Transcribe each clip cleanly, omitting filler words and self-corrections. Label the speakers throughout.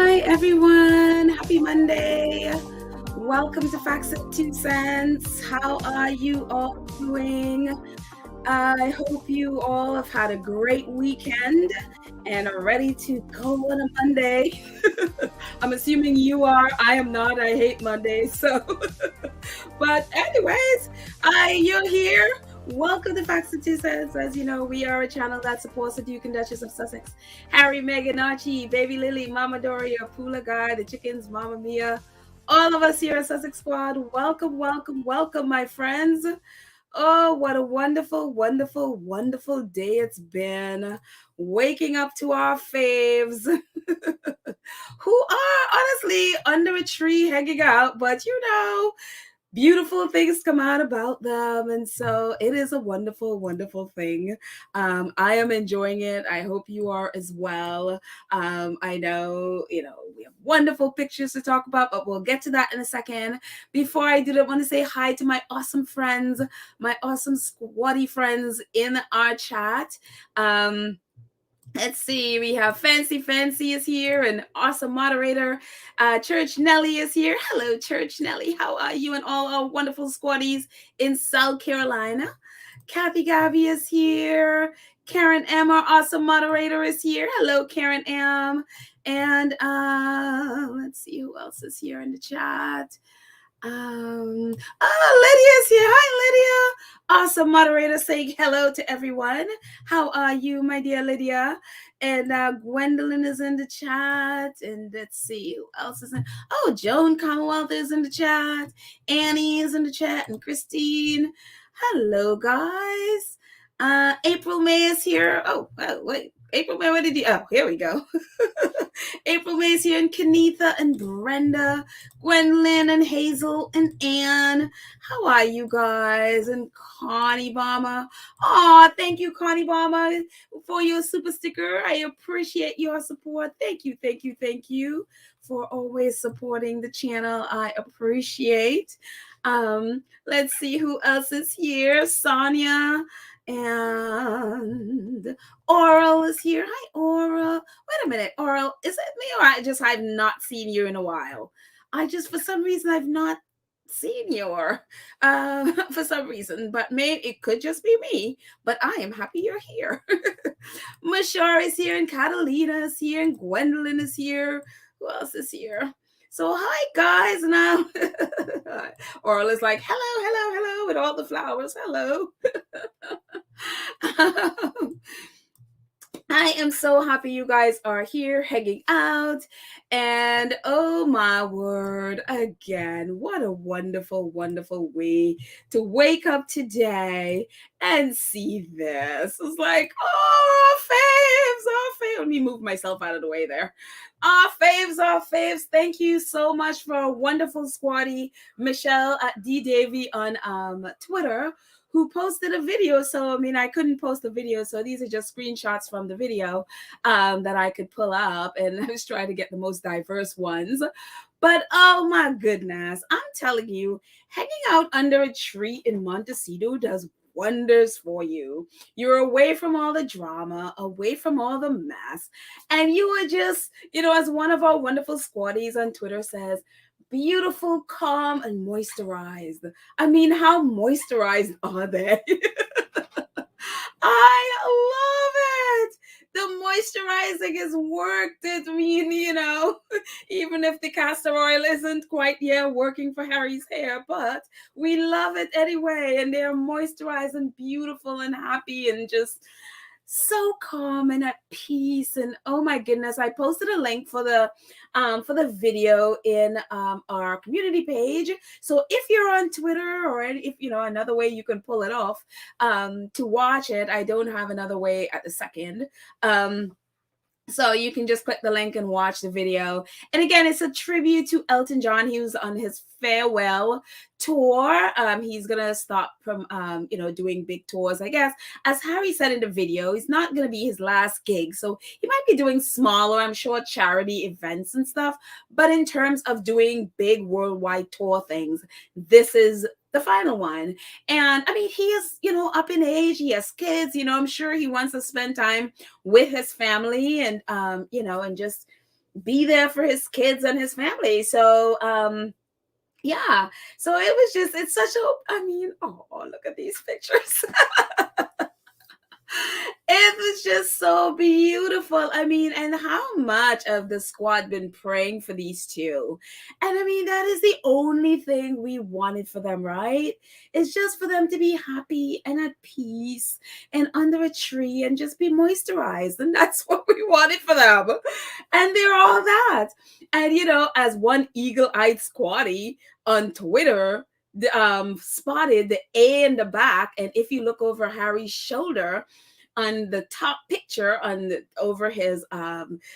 Speaker 1: Hi, everyone. Happy Monday. Welcome to Fawcett 2 Cents. How are you all doing? I hope you all have had a great weekend and are ready to go on a Monday. I'm assuming you are. I am not. I hate Mondays. So, but anyways, you're here. Welcome to Fawcett 2 Cents. As you know, we are a channel that supports the Duke and Duchess of Sussex, Harry, Meghan, Archie, Baby Lily, Mama Doria, Pula Guy, the chickens, Mama Mia. All of us here at Sussex Squad. Welcome, welcome, welcome, my friends. Oh, what a wonderful, wonderful, wonderful day it's been. Waking up to our faves who are honestly under a tree hanging out, but beautiful things come out about them. And so it is a wonderful, wonderful thing. I am enjoying it. I hope you are as well. I know, we have wonderful pictures to talk about, but we'll get to that in a second. Before I do that, I want to say hi to my awesome friends, my awesome squatty friends in our chat. Let's see, we have Fancy is here, an awesome moderator. Church Nelly is here. Hello, Church Nelly. How are you and all our wonderful squaddies in South Carolina? Kathy Gabby is here. Karen M, our awesome moderator, is here. Hello, Karen M. And let's see who else is here in the chat. Lydia is here. Hi, Lydia. Awesome moderator saying hello to everyone. How are you, my dear Lydia? And Gwendolyn is in the chat. And let's see who else is in. Oh, Joan Commonwealth is in the chat. Annie is in the chat. And Christine. Hello, guys. April May is here. Oh, wait. April May, what did you? Oh, here we go. April May is here, and Kenitha and Brenda, Gwendolyn and Hazel and Anne. How are you guys? And Connie Bama. Oh, thank you, Connie Bama, for your super sticker. I appreciate your support. Thank you, thank you, thank you for always supporting the channel. I appreciate. Let's see who else is here. Sonia. And Oral is here. Hi, Oral. Wait a minute, Oral. Is it me or I just have not seen you in a while? For some reason, I've not seen you for some reason, but maybe it could just be me. But I am happy you're here. Mashar is here, and Catalina is here, and Gwendolyn is here. Who else is here? So hi guys, now Oral is like hello, hello, hello with all the flowers. Hello. I am so happy you guys are here hanging out. And oh my word, again, what a wonderful, wonderful way to wake up today and see this. It's like, oh, our faves. Let me move myself out of the way there. Our faves. Thank you so much for a wonderful squatty, Michelle at D Davy on Twitter, who posted a video. So, I couldn't post a video. So these are just screenshots from the video that I could pull up. And I was trying to get the most diverse ones. But oh my goodness, I'm telling you, hanging out under a tree in Montecito does wonders for you. You're away from all the drama, away from all the mess. And you are just, as one of our wonderful squaddies on Twitter says, beautiful, calm, and moisturized. How moisturized are they? I love it. The moisturizing is worked. Even if the castor oil isn't quite working for Harry's hair, but we love it anyway. And they're moisturized and beautiful and happy and just so calm and at peace. And oh my goodness, I posted a link for the video in our community page. So if you're on Twitter, or if another way you can pull it off to watch it, I don't have another way at the second. So you can just click the link and watch the video. And again, it's a tribute to Elton John. He was on his farewell tour. He's going to stop from, doing big tours, I guess. As Harry said in the video, it's not going to be his last gig. So he might be doing smaller, I'm sure, charity events and stuff. But in terms of doing big worldwide tour things, this is the final one. And he is, up in age, he has kids, I'm sure he wants to spend time with his family and, and just be there for his kids and his family. So yeah, so it was just, it's such a, I mean, oh, look at these pictures. It was just so beautiful. I mean, and how much of the squad been praying for these two. And I mean, that is the only thing we wanted for them, right? It's just for them to be happy and at peace and under a tree and just be moisturized. And that's what we wanted for them. And they're all that. And, you know, as one eagle-eyed squatty on Twitter spotted the A in the back, and if you look over Harry's shoulder, on the top picture over his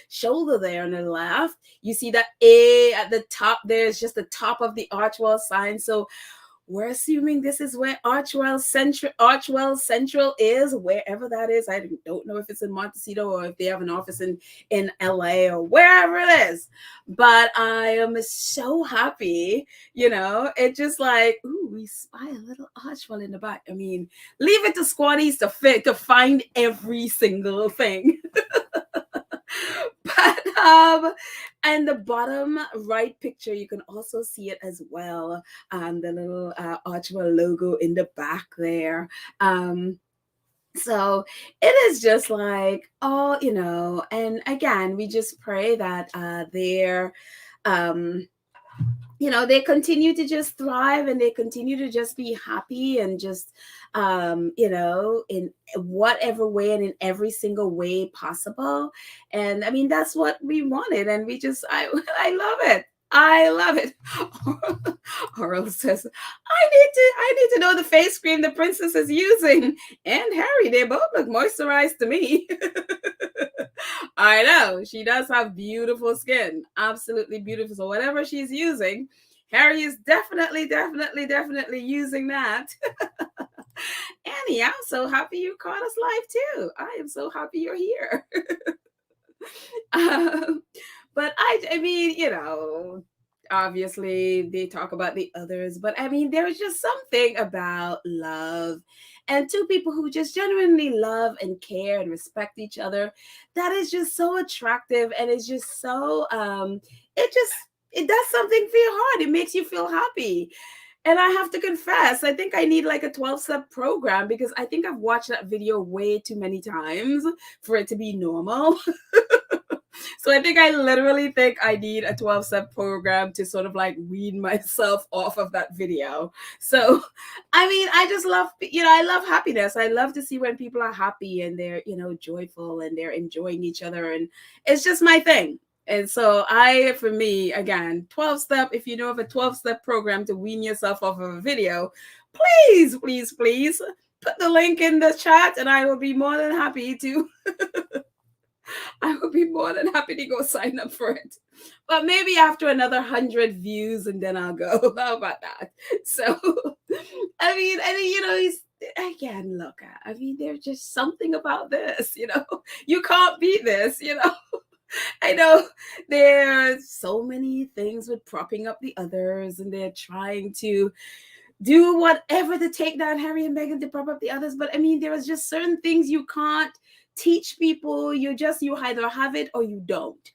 Speaker 1: shoulder there on the left, you see that A at the top. There's just the top of the Archwell sign. So we're assuming this is where Archwell Central is, wherever that is. I don't know if it's in Montecito or if they have an office in LA or wherever it is. But I am so happy, you know. It just like, ooh, we spy a little Archwell in the back. I mean, leave it to squatties to find every single thing. But and the bottom right picture, you can also see it as well. The little Archwell logo in the back there. So it is just like, oh, you know, and again, we just pray that they're you know, they continue to just thrive and they continue to just be happy and just you know, in whatever way and in every single way possible. And I mean, that's what we wanted, and we just I love it. I love it. Oral says, I need to know the face cream the princess is using. And Harry, they both look moisturized to me. I know. She does have beautiful skin. Absolutely beautiful. So whatever she's using, Harry is definitely using that. Annie, I'm so happy you caught us live too. I am so happy you're here. But I mean, you know, obviously they talk about the others, but I mean, there's just something about love and two people who just genuinely love and care and respect each other that is just so attractive, and it's just so it does something for your heart. It makes you feel happy. And I have to confess, I think I need like a 12-step program, because I think I've watched that video way too many times for it to be normal. So I think I literally think I need a 12-step program to sort of like wean myself off of that video. So, I mean, I just love, you know, I love happiness. I love to see when people are happy and they're, you know, joyful and they're enjoying each other. And it's just my thing. And so for me, again, 12-step, if you know of a 12-step program to wean yourself off of a video, please put the link in the chat and I will be more than happy to I would be more than happy to go sign up for it. But maybe after another 100 views and then I'll go. How about that? So, I mean, you know, again, look, I mean, there's just something about this, you know, you can't beat this, you know. I know there's so many things with propping up the others, and they're trying to do whatever to take down Harry and Meghan to prop up the others. But I mean, there is just certain things you can't teach people. You either have it or you don't.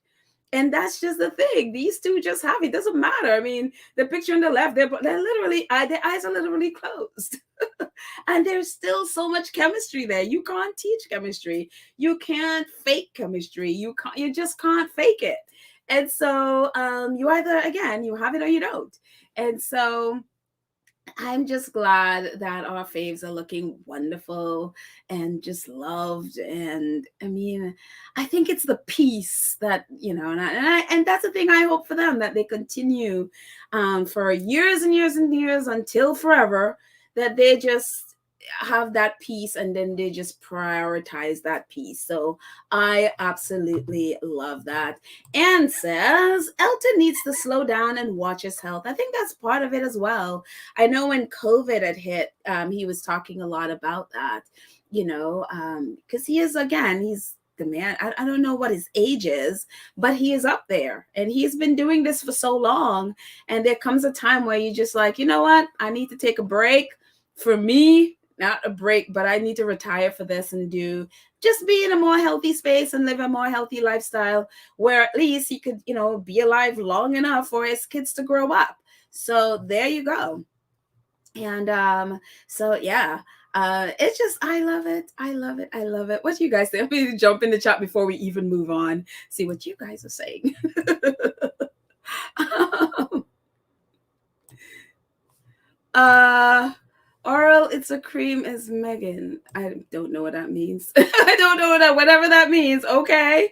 Speaker 1: And that's just the thing. These two just have it. Doesn't matter. I mean, the picture on the left, they're literally, their eyes are literally closed. And there's still so much chemistry there. You can't teach chemistry. You can't fake chemistry. You just can't fake it. And so you either, again, you have it or you don't. And so I'm just glad that our faves are looking wonderful and just loved. And I mean, I think it's the peace that, you know, and that's the thing I hope for them, that they continue for years and years and years until forever, that they just have that peace, and then they just prioritize that peace. So I absolutely love that. And says Elton needs to slow down and watch his health. I think that's part of it as well. I know when COVID had hit, he was talking a lot about that, you know, because he's the man. I don't know what his age is, but he is up there, and he's been doing this for so long. And there comes a time where you just like, you know what, I need to take a break. For me, not a break, but I need to retire for this and just be in a more healthy space and live a more healthy lifestyle where at least he could, be alive long enough for his kids to grow up. So there you go. And so yeah, it's just, I love it. I love it. I love it. What do you guys think? Let me jump in the chat before we even move on, see what you guys are saying. Oral, it's a cream is Meghan. I don't know what that means. I don't know whatever that means. Okay.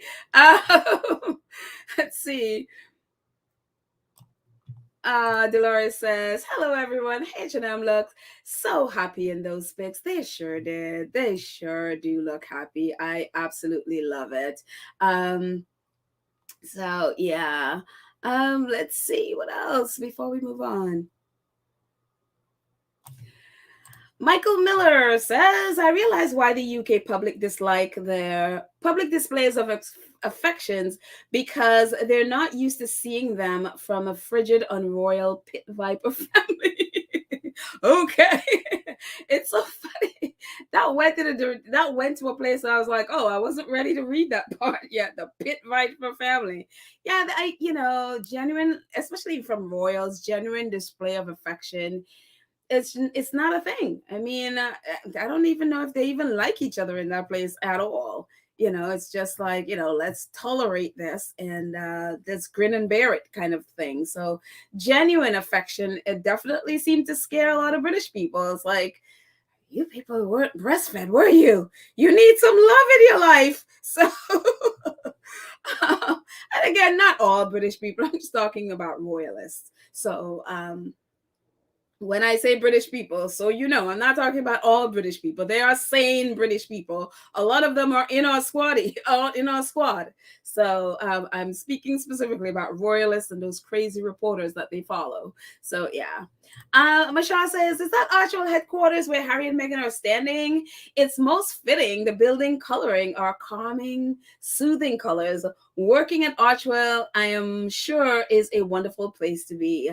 Speaker 1: Let's see. Dolores says, hello everyone. H&M looks so happy in those pics. They sure did. They sure do look happy. I absolutely love it. So yeah. Let's see what else before we move on. Michael Miller says, I realize why the UK public dislike their public displays of affections, because they're not used to seeing them from a frigid, unroyal pit viper family. Okay. It's so funny. That went to a place where I was like, oh, I wasn't ready to read that part yet. The pit viper family. Yeah, genuine, especially from royals, genuine display of affection. It's not a thing. I mean, I don't even know if they even like each other in that place at all. It's just like, let's tolerate this and let's grin and bear it kind of thing. So genuine affection, it definitely seemed to scare a lot of British people. It's like, you people weren't breastfed, were you? You need some love in your life. So, and again, not all British people. I'm just talking about royalists. So, when I say British people, so I'm not talking about all British people. They are sane British people. A lot of them are in our squad. So I'm speaking specifically about royalists and those crazy reporters that they follow. So yeah. Masha says, is that Archwell headquarters where Harry and Meghan are standing? It's most fitting. The building coloring are calming, soothing colors. Working at Archwell, I am sure, is a wonderful place to be.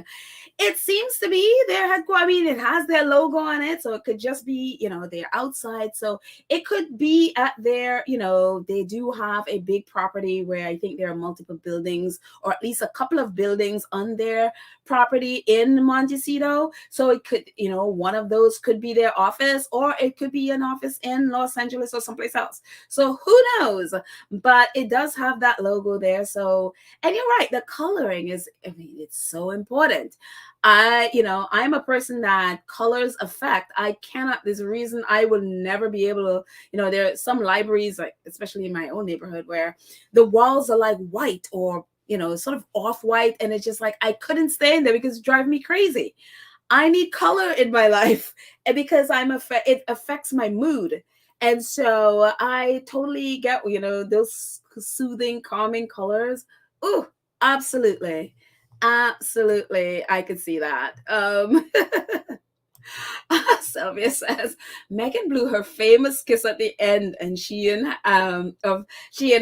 Speaker 1: It seems to be their headquarters. I mean, it has their logo on it, so it could just be, they're outside. So it could be at their, they do have a big property where I think there are multiple buildings, or at least a couple of buildings on their property in Montecito. So it could, one of those could be their office, or it could be an office in Los Angeles or someplace else. So who knows? But it does have that logo there. So, and you're right, the coloring is, it's so important. I'm a person that colors affect. There's a reason I will never be able to, there are some libraries, like especially in my own neighborhood, where the walls are like white or, sort of off-white. And it's just like, I couldn't stay in there because it drives me crazy. I need color in my life, and because it affects my mood. And so I totally get, those soothing, calming colors. Oh, absolutely. Absolutely. I could see that. Sylvia says Meghan blew her famous kiss at the end, and she and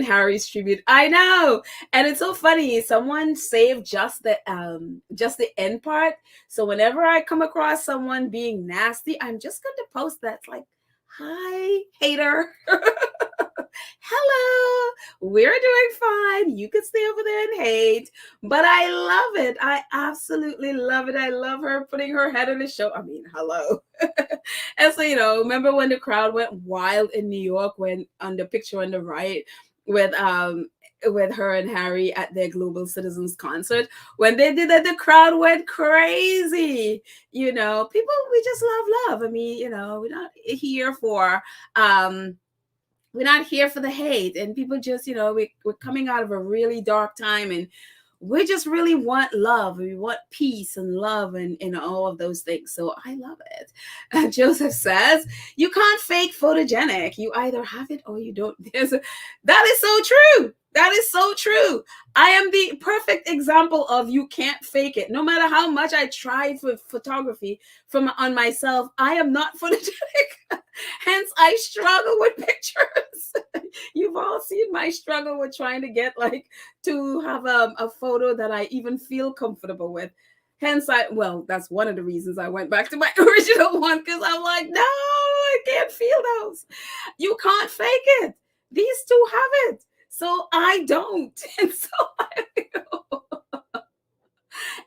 Speaker 1: Harry's tribute. I know, and it's so funny. Someone saved just the end part. So whenever I come across someone being nasty, I'm just going to post that. It's like, hi, hater. Hello, we're doing fine. You can stay over there and hate, but I love it. I absolutely love it. I love her putting her head on the show. I mean, hello. And so, remember when the crowd went wild in New York when on the picture on the right with her and Harry at their Global Citizens concert, when they did that, the crowd went crazy. People, we just love. I mean, we're not here for we're not here for the hate, and people just, we're coming out of a really dark time, and we just really want love. We want peace and love and all of those things. So I love it. Joseph says, you can't fake photogenic. You either have it or you don't. That is so true. That is so true. I am the perfect example of you can't fake it. No matter how much I try for photography on myself, I am not photogenic. Hence, I struggle with pictures. You've all seen my struggle with trying to get to have a photo that I even feel comfortable with. Hence, that's one of the reasons I went back to my original one, because I'm like, no, can't feel those. You can't fake it. These two have it. So I don't. And so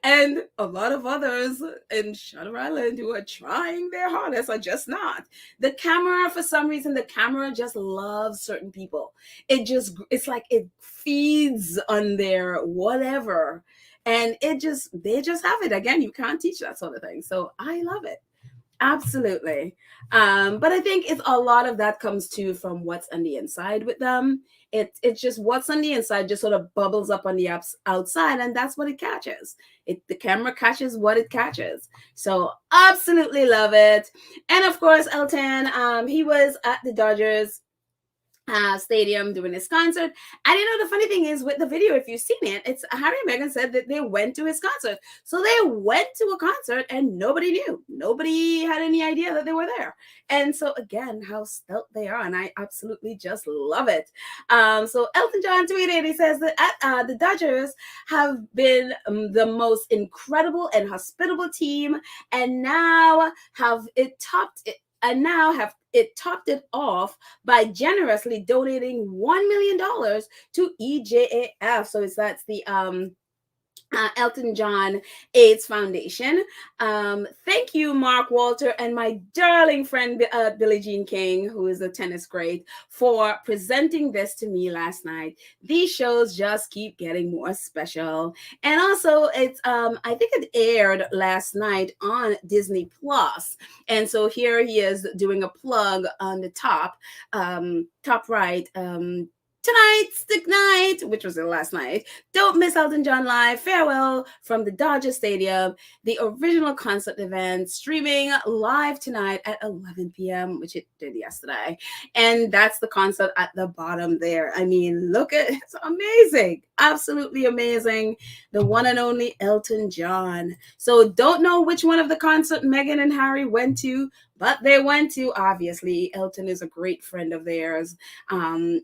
Speaker 1: and a lot of others in Shutter Island who are trying their hardest are just not. The camera, for some reason, the camera just loves certain people. It's like it feeds on their whatever. And they just have it. Again, you can't teach that sort of thing. So I love it. Absolutely. But I think it's a lot of that comes too from what's on the inside with them. It's just what's on the inside just sort of bubbles up on the outside, and that's what it catches. The camera catches what it catches. So absolutely love it. And of course, Elton, he was at the Dodgers stadium doing his concert. And the funny thing is with the video, if you've seen it, it's Harry and Meghan said that they went to his concert. So they went to a concert and nobody knew. Nobody had any idea that they were there. And so again, how stealth they are. And I absolutely just love it. So Elton John tweeted, he says that the Dodgers have been the most incredible and hospitable team, and now have topped it off by generously donating $1 million to EJAF. So that's the Elton John AIDS Foundation. Thank you, Mark Walter, and my darling friend Billie Jean King, who is a tennis great, for presenting this to me last night. These shows just keep getting more special. And also, it's I think it aired last night on Disney Plus. And so here he is doing a plug on the top right. Tonight's the night, which was the last night. Don't miss Elton John Live. Farewell from the Dodger Stadium. The original concert event streaming live tonight at 11 p.m., which it did yesterday. And that's the concert at the bottom there. I mean, look at it. It's amazing. Absolutely amazing. The one and only Elton John. So don't know which one of the concert Meghan and Harry went to, but they went to. Obviously, Elton is a great friend of theirs, and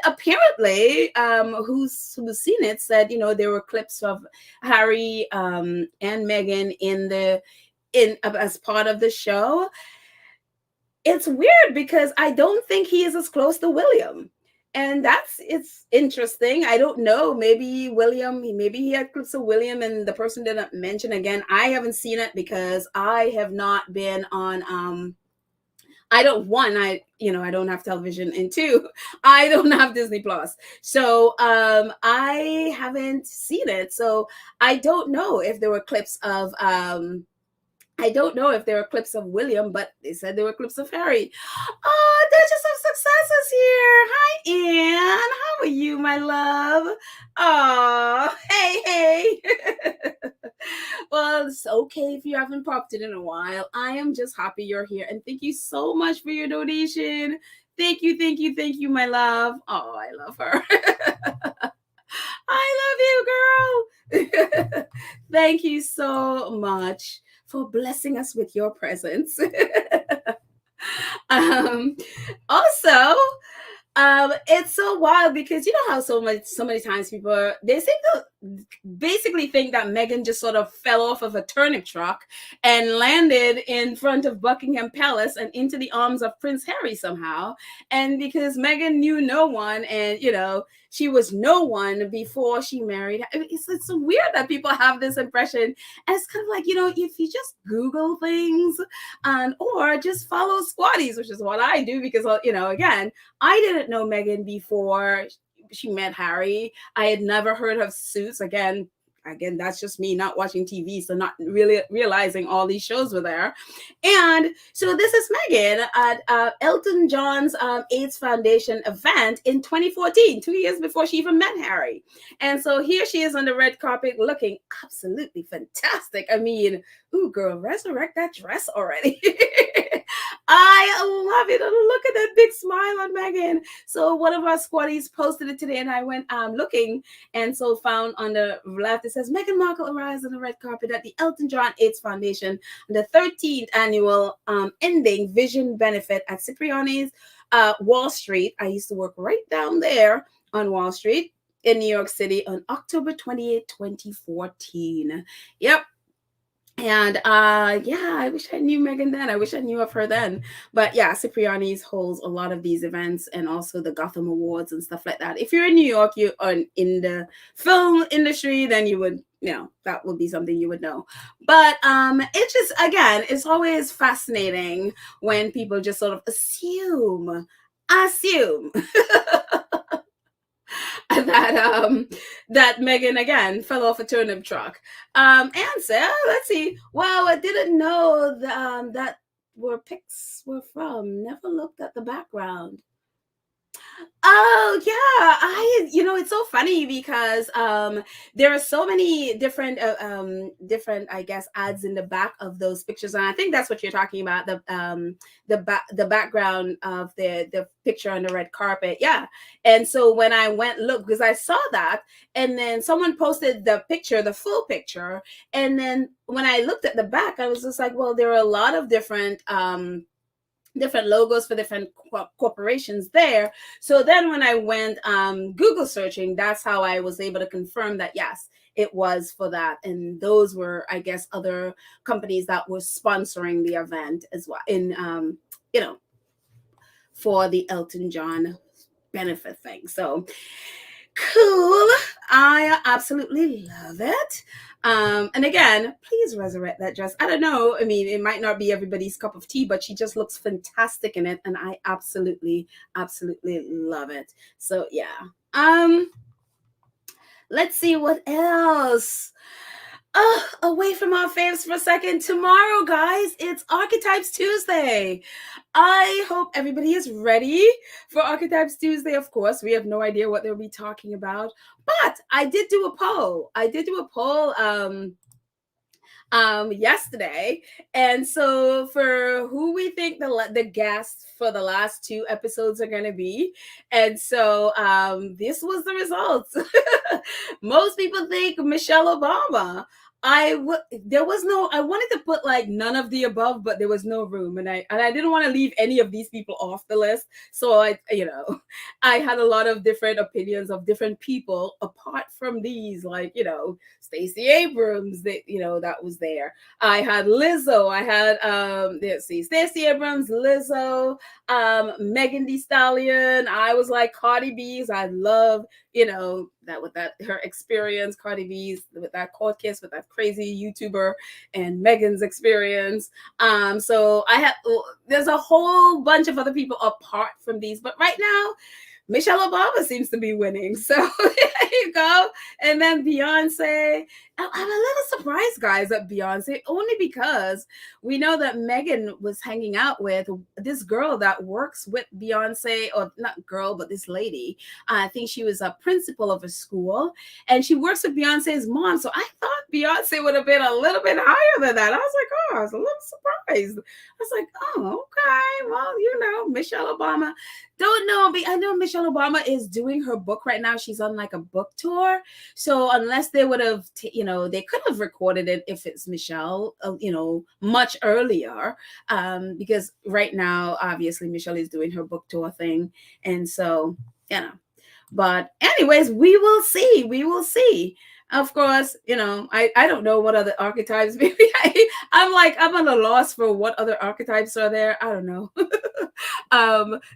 Speaker 1: apparently, who's seen it said, there were clips of Harry and Meghan as part of the show. It's weird because I don't think he is as close to William. And it's interesting. I don't know. Maybe he had clips of William and the person didn't mention. Again, I haven't seen it because I have not been on, I don't have television, and two, I don't have Disney Plus. So I haven't seen it. So I don't know if there were clips of William, but they said there were clips of Harry. Oh, Duchess of Success is here. Hi, Anne. How are you, my love? Oh, hey. Well, it's okay if you haven't popped in a while. I am just happy you're here. And thank you so much for your donation. Thank you, my love. Oh, I love her. I love you, girl. Thank you so much for blessing us with your presence. Also, it's so wild because you know how so many times people they seem to basically think that Meghan just sort of fell off of a turnip truck and landed in front of Buckingham Palace and into the arms of Prince Harry somehow. And because Meghan knew no one, and she was no one before she married. It's so weird that people have this impression. And it's kind of like, if you just Google things or just follow Squatties, which is what I do because, again, I didn't know Meghan before she met Harry. I had never heard of Suits. Again, that's just me not watching TV, so not really realizing all these shows were there. And so this is Meghan at Elton John's AIDS Foundation event in 2014, 2 years before she even met Harry. And so here she is on the red carpet looking absolutely fantastic. I mean, ooh, girl, resurrect that dress already. I love it. Look at that big smile on Meghan. So one of our squatties posted it today, and I went looking, and so found on the left it says Meghan Markle arrives on the red carpet at the Elton John AIDS Foundation on the 13th annual ending vision benefit at Cipriani's Wall Street. I used to work right down there on Wall Street in New York City on October 28, 2014. Yep. And yeah, I wish I knew Meghan then. I wish I knew of her then. But yeah, Cipriani's holds a lot of these events and also the Gotham Awards and stuff like that. If you're in New York, you are in the film industry, then you would, that would be something you would know. But it's just, again, it's always fascinating when people just sort of assume that Meghan again fell off a turnip truck. And so let's see. Wow, I didn't know that where PICS were from. Never looked at the background. Oh yeah, it's so funny because there are so many different I guess ads in the back of those pictures, and I think that's what you're talking about, the background of the picture on the red carpet. Yeah. And so when I went look, because I saw that, and then someone posted the picture, the full picture, and then when I looked at the back, I was just like, well, there are a lot of different logos for different corporations there. So then when I went Google searching, that's how I was able to confirm that yes, it was for that. And those were, I guess, other companies that were sponsoring the event as well in for the Elton John benefit thing. So cool. I absolutely love it. And again, please resurrect that dress. I don't know. I mean, it might not be everybody's cup of tea, but she just looks fantastic in it. And I absolutely, absolutely love it. So yeah. Let's see what else. Away from our faves for a second. Tomorrow, guys, it's Archetypes Tuesday. I hope everybody is ready for Archetypes Tuesday. Of course, we have no idea what they'll be talking about, but I did do a poll. Yesterday, and so for who we think the guests for the last 2 episodes are going to be, and so this was the results. Most people think Michelle Obama. I wanted to put like none of the above, but there was no room, and I didn't want to leave any of these people off the list. So I had a lot of different opinions of different people apart from these, like Stacey Abrams, that was there. I had Lizzo. I had let's see, Stacey Abrams, Lizzo, Megan Thee Stallion. I was like Cardi B's. I love that with that her experience, Cardi B's with that court case with that crazy YouTuber, and Megan's experience. So there's a whole bunch of other people apart from these, but right now Michelle Obama seems to be winning. So there you go. And then Beyonce. I'm a little surprised, guys, at Beyonce, only because we know that Meghan was hanging out with this girl that works with Beyonce, or not girl, but this lady. I think she was a principal of a school, and she works with Beyonce's mom. So I thought Beyonce would have been a little bit higher than that. I was like, oh, I was a little surprised. I was like, oh, okay. Well, Michelle Obama. Don't know. I know Michelle Obama is doing her book right now. She's on like a book tour. So unless they would have, they could have recorded it if it's Michelle, much earlier. Because right now, obviously, Michelle is doing her book tour thing. And so, but anyways, we will see. We will see. Of course, I don't know what other archetypes. Maybe I'm at a loss for what other archetypes are there. I don't know.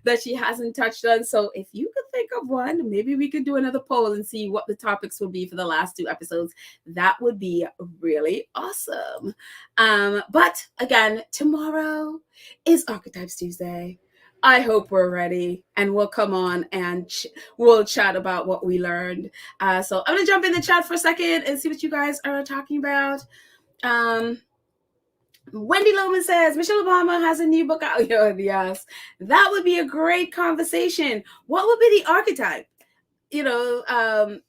Speaker 1: That she hasn't touched on. So if you could think of one, maybe we could do another poll and see what the topics would be for the last 2 episodes. That would be really awesome. But again, tomorrow is Archetypes Tuesday. I hope we're ready, and we'll come on and we'll chat about what we learned. So I'm going to jump in the chat for a second and see what you guys are talking about. Wendy Loman says, Michelle Obama has a new book out. Yes, that would be a great conversation. What would be the archetype?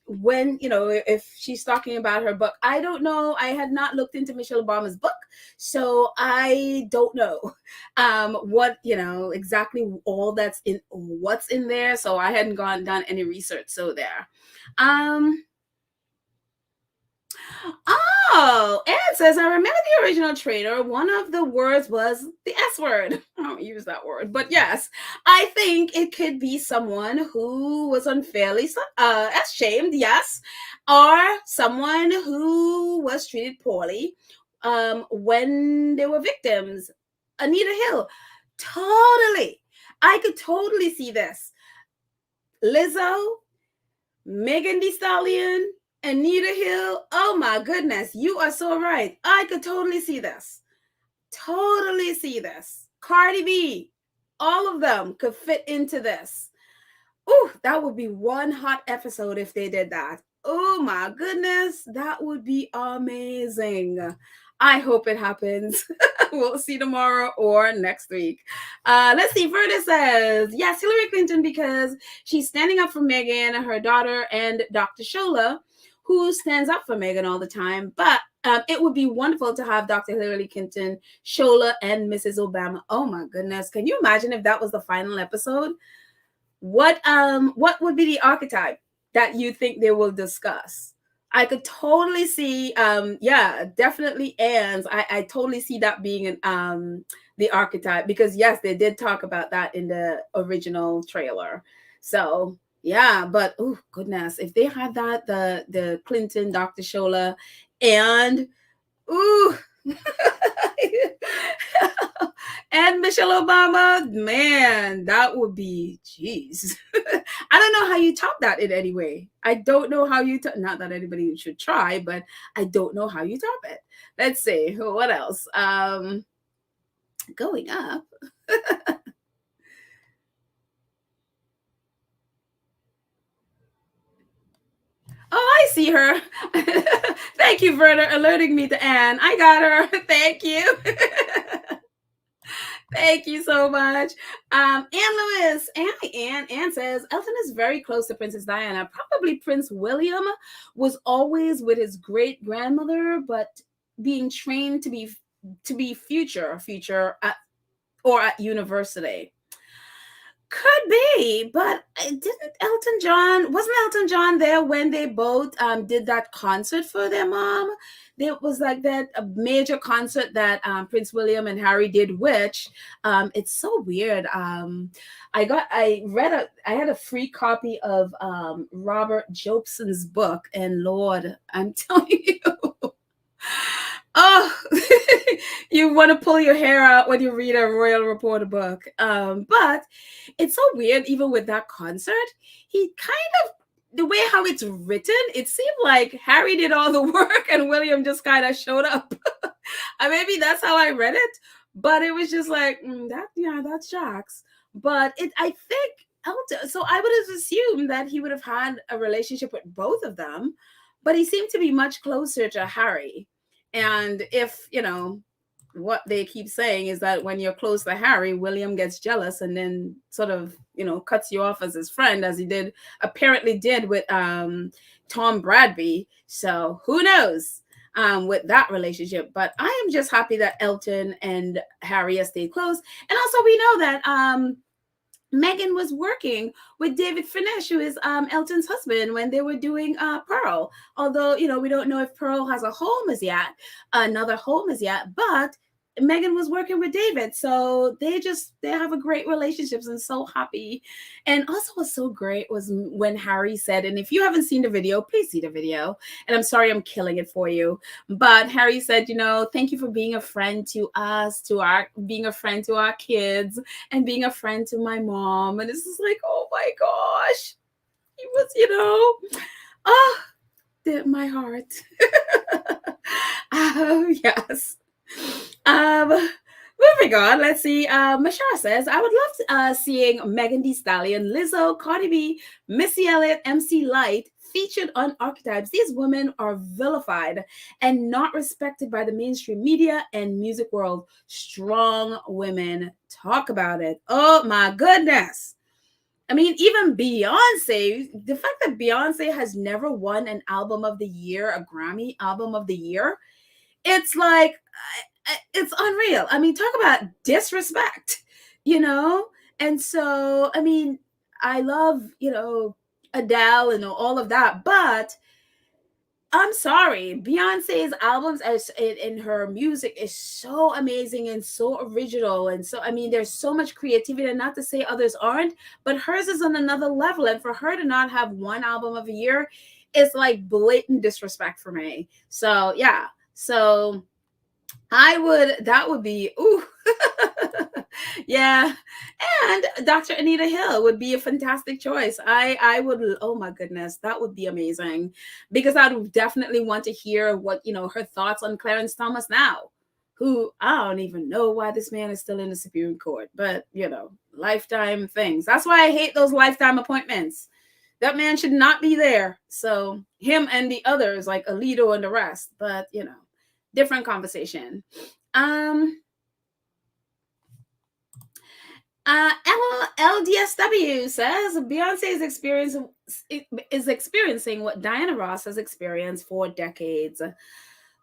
Speaker 1: When, if she's talking about her book. I don't know. I had not looked into Michelle Obama's book, so I don't know what, exactly all what's in there. So I hadn't done any research. So there. Oh, Ed says, I remember the original trailer. One of the words was the S word. I don't use that word, but yes, I think it could be someone who was unfairly shamed, yes, or someone who was treated poorly. when they were victims. Anita Hill, totally. I could totally see this. Lizzo, Megan Thee Stallion, Anita Hill. Oh my goodness, you are so right. I could totally see this. Totally see this. Cardi B, all of them could fit into this. Ooh, that would be one hot episode if they did that. Oh my goodness, that would be amazing. I hope it happens. We'll see tomorrow or next week. Let's see. Verda says, yes, Hillary Clinton, because she's standing up for Meghan, her daughter, and Dr. Shola, who stands up for Meghan all the time. But it would be wonderful to have Dr. Hillary Clinton, Shola, and Mrs. Obama. Oh my goodness. Can you imagine if that was the final episode? What would be the archetype that you think they will discuss? I could totally see, yeah, definitely Anne's. I totally see that being an the archetype, because yes, they did talk about that in the original trailer. So yeah, but oh goodness, if they had that, the Clinton, Dr. Shola, and ooh. And Michelle Obama, man, that would be, jeez. I don't know how you top that in any way. I don't know how you top, not that anybody should try, but I don't know how you top it. Let's see, what else? Going up. Oh, I see her. Thank you, Verna, alerting me to Anne. I got her. Thank you. Thank you so much. Anne Lewis. Anne says, Elton is very close to Princess Diana. Probably Prince William was always with his great-grandmother, but being trained to be future at university. Could be, but wasn't Elton John there when they both did that concert for their mom? There was like that a major concert that Prince William and Harry did, which it's so weird. I had a free copy of Robert Jobson's book, and Lord, I'm telling you. Oh, you want to pull your hair out when you read a Royal Reporter book. But it's so weird, even with that concert, he kind of, the way how it's written, it seemed like Harry did all the work and William just kind of showed up. Maybe that's how I read it, but it was just like, that's Jax. But I think Elton, so I would have assumed that he would have had a relationship with both of them, but he seemed to be much closer to Harry. And if, what they keep saying is that when you're close to Harry, William gets jealous and then sort of, cuts you off as his friend, as he apparently did with Tom Bradby. So who knows with that relationship. But I am just happy that Elton and Harry have stayed close. And also we know that Meghan was working with David Finnish, who is Elton's husband, when they were doing Pearl. Although, we don't know if Pearl has another home as yet, but Meghan was working with David. So they have a great relationship and so happy. And also what's so great was when Harry said, and if you haven't seen the video, please see the video. And I'm sorry I'm killing it for you. But Harry said, thank you for being a friend to us, being a friend to our kids, and being a friend to my mom. And this is like, oh my gosh. He was, my heart. Yes. Moving on, let's see. Mashar says, I would love seeing Megan Thee Stallion, Lizzo, Cardi B, Missy Elliott, MC Light featured on Archetypes. These women are vilified and not respected by the mainstream media and music world. Strong women, talk about it. Oh my goodness. I mean, even Beyonce, the fact that Beyonce has never won an album of the year, a Grammy album of the year, it's like, it's unreal. I mean, talk about disrespect, And so, I mean, I love, Adele and all of that, but I'm sorry, Beyonce's albums in her music is so amazing and so original. And so, I mean, there's so much creativity, and not to say others aren't, but hers is on another level. And for her to not have one album of the year is like blatant disrespect for me. So, yeah. So that would be, ooh. Yeah. And Dr. Anita Hill would be a fantastic choice. I would, oh my goodness, that would be amazing, because I would definitely want to hear what, her thoughts on Clarence Thomas now, who I don't even know why this man is still in the Supreme Court, but lifetime things. That's why I hate those lifetime appointments. That man should not be there. So him and the others, like Alito and the rest, but different conversation. LDSW says Beyonce is experiencing what Diana Ross has experienced for decades.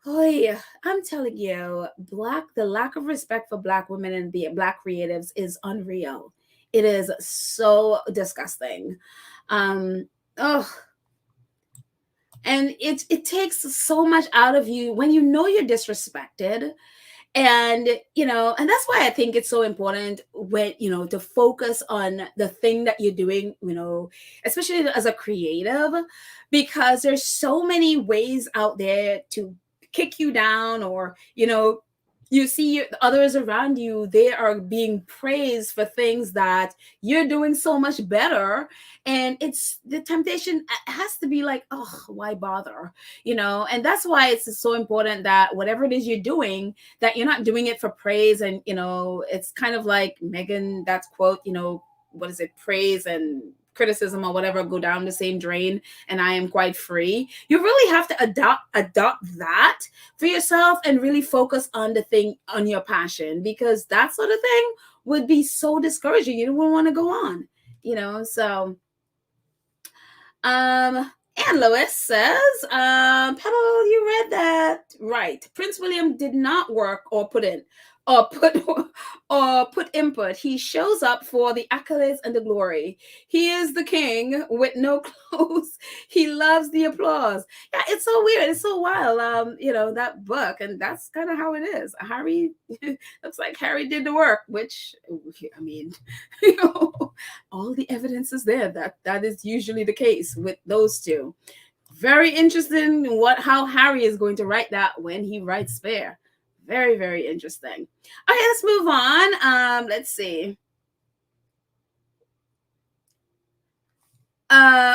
Speaker 1: Oh yeah, I'm telling you, the lack of respect for Black women and the Black creatives is unreal. It is so disgusting. Oh, and it takes so much out of you when you're disrespected. And and that's why I think it's so important when to focus on the thing that you're doing, especially as a creative, because there's so many ways out there to kick you down, or you see others around you, they are being praised for things that you're doing so much better, and it's the temptation has to be like, oh, why bother, and that's why it's so important that whatever it is you're doing, that you're not doing it for praise. And it's kind of like Meghan, that's quote, what is it, praise and criticism or whatever go down the same drain, and I am quite free. You really have to adopt that for yourself and really focus on the thing, on your passion, because that sort of thing would be so discouraging. You don't want to go on, so and Lois says, Pebble, you read that right. Prince William did not work or put input. He shows up for the accolades and the glory. He is the king with no clothes. He loves the applause. Yeah, it's so weird. It's so wild. That book, and that's kind of how it is. Harry, looks like Harry did the work, which, I mean, all the evidence is there that is usually the case with those two. Very interesting how Harry is going to write that when he writes Spare. Very, very interesting. Okay, let's move on. Let's see.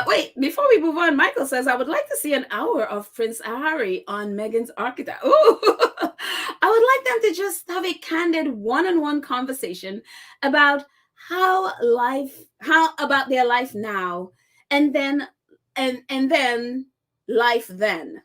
Speaker 1: Wait, before we move on, Michael says, I would like to see an hour of Prince Harry on Meghan's Archetypes. Ooh, I would like them to just have a candid one-on-one conversation about about their life now, and then life then.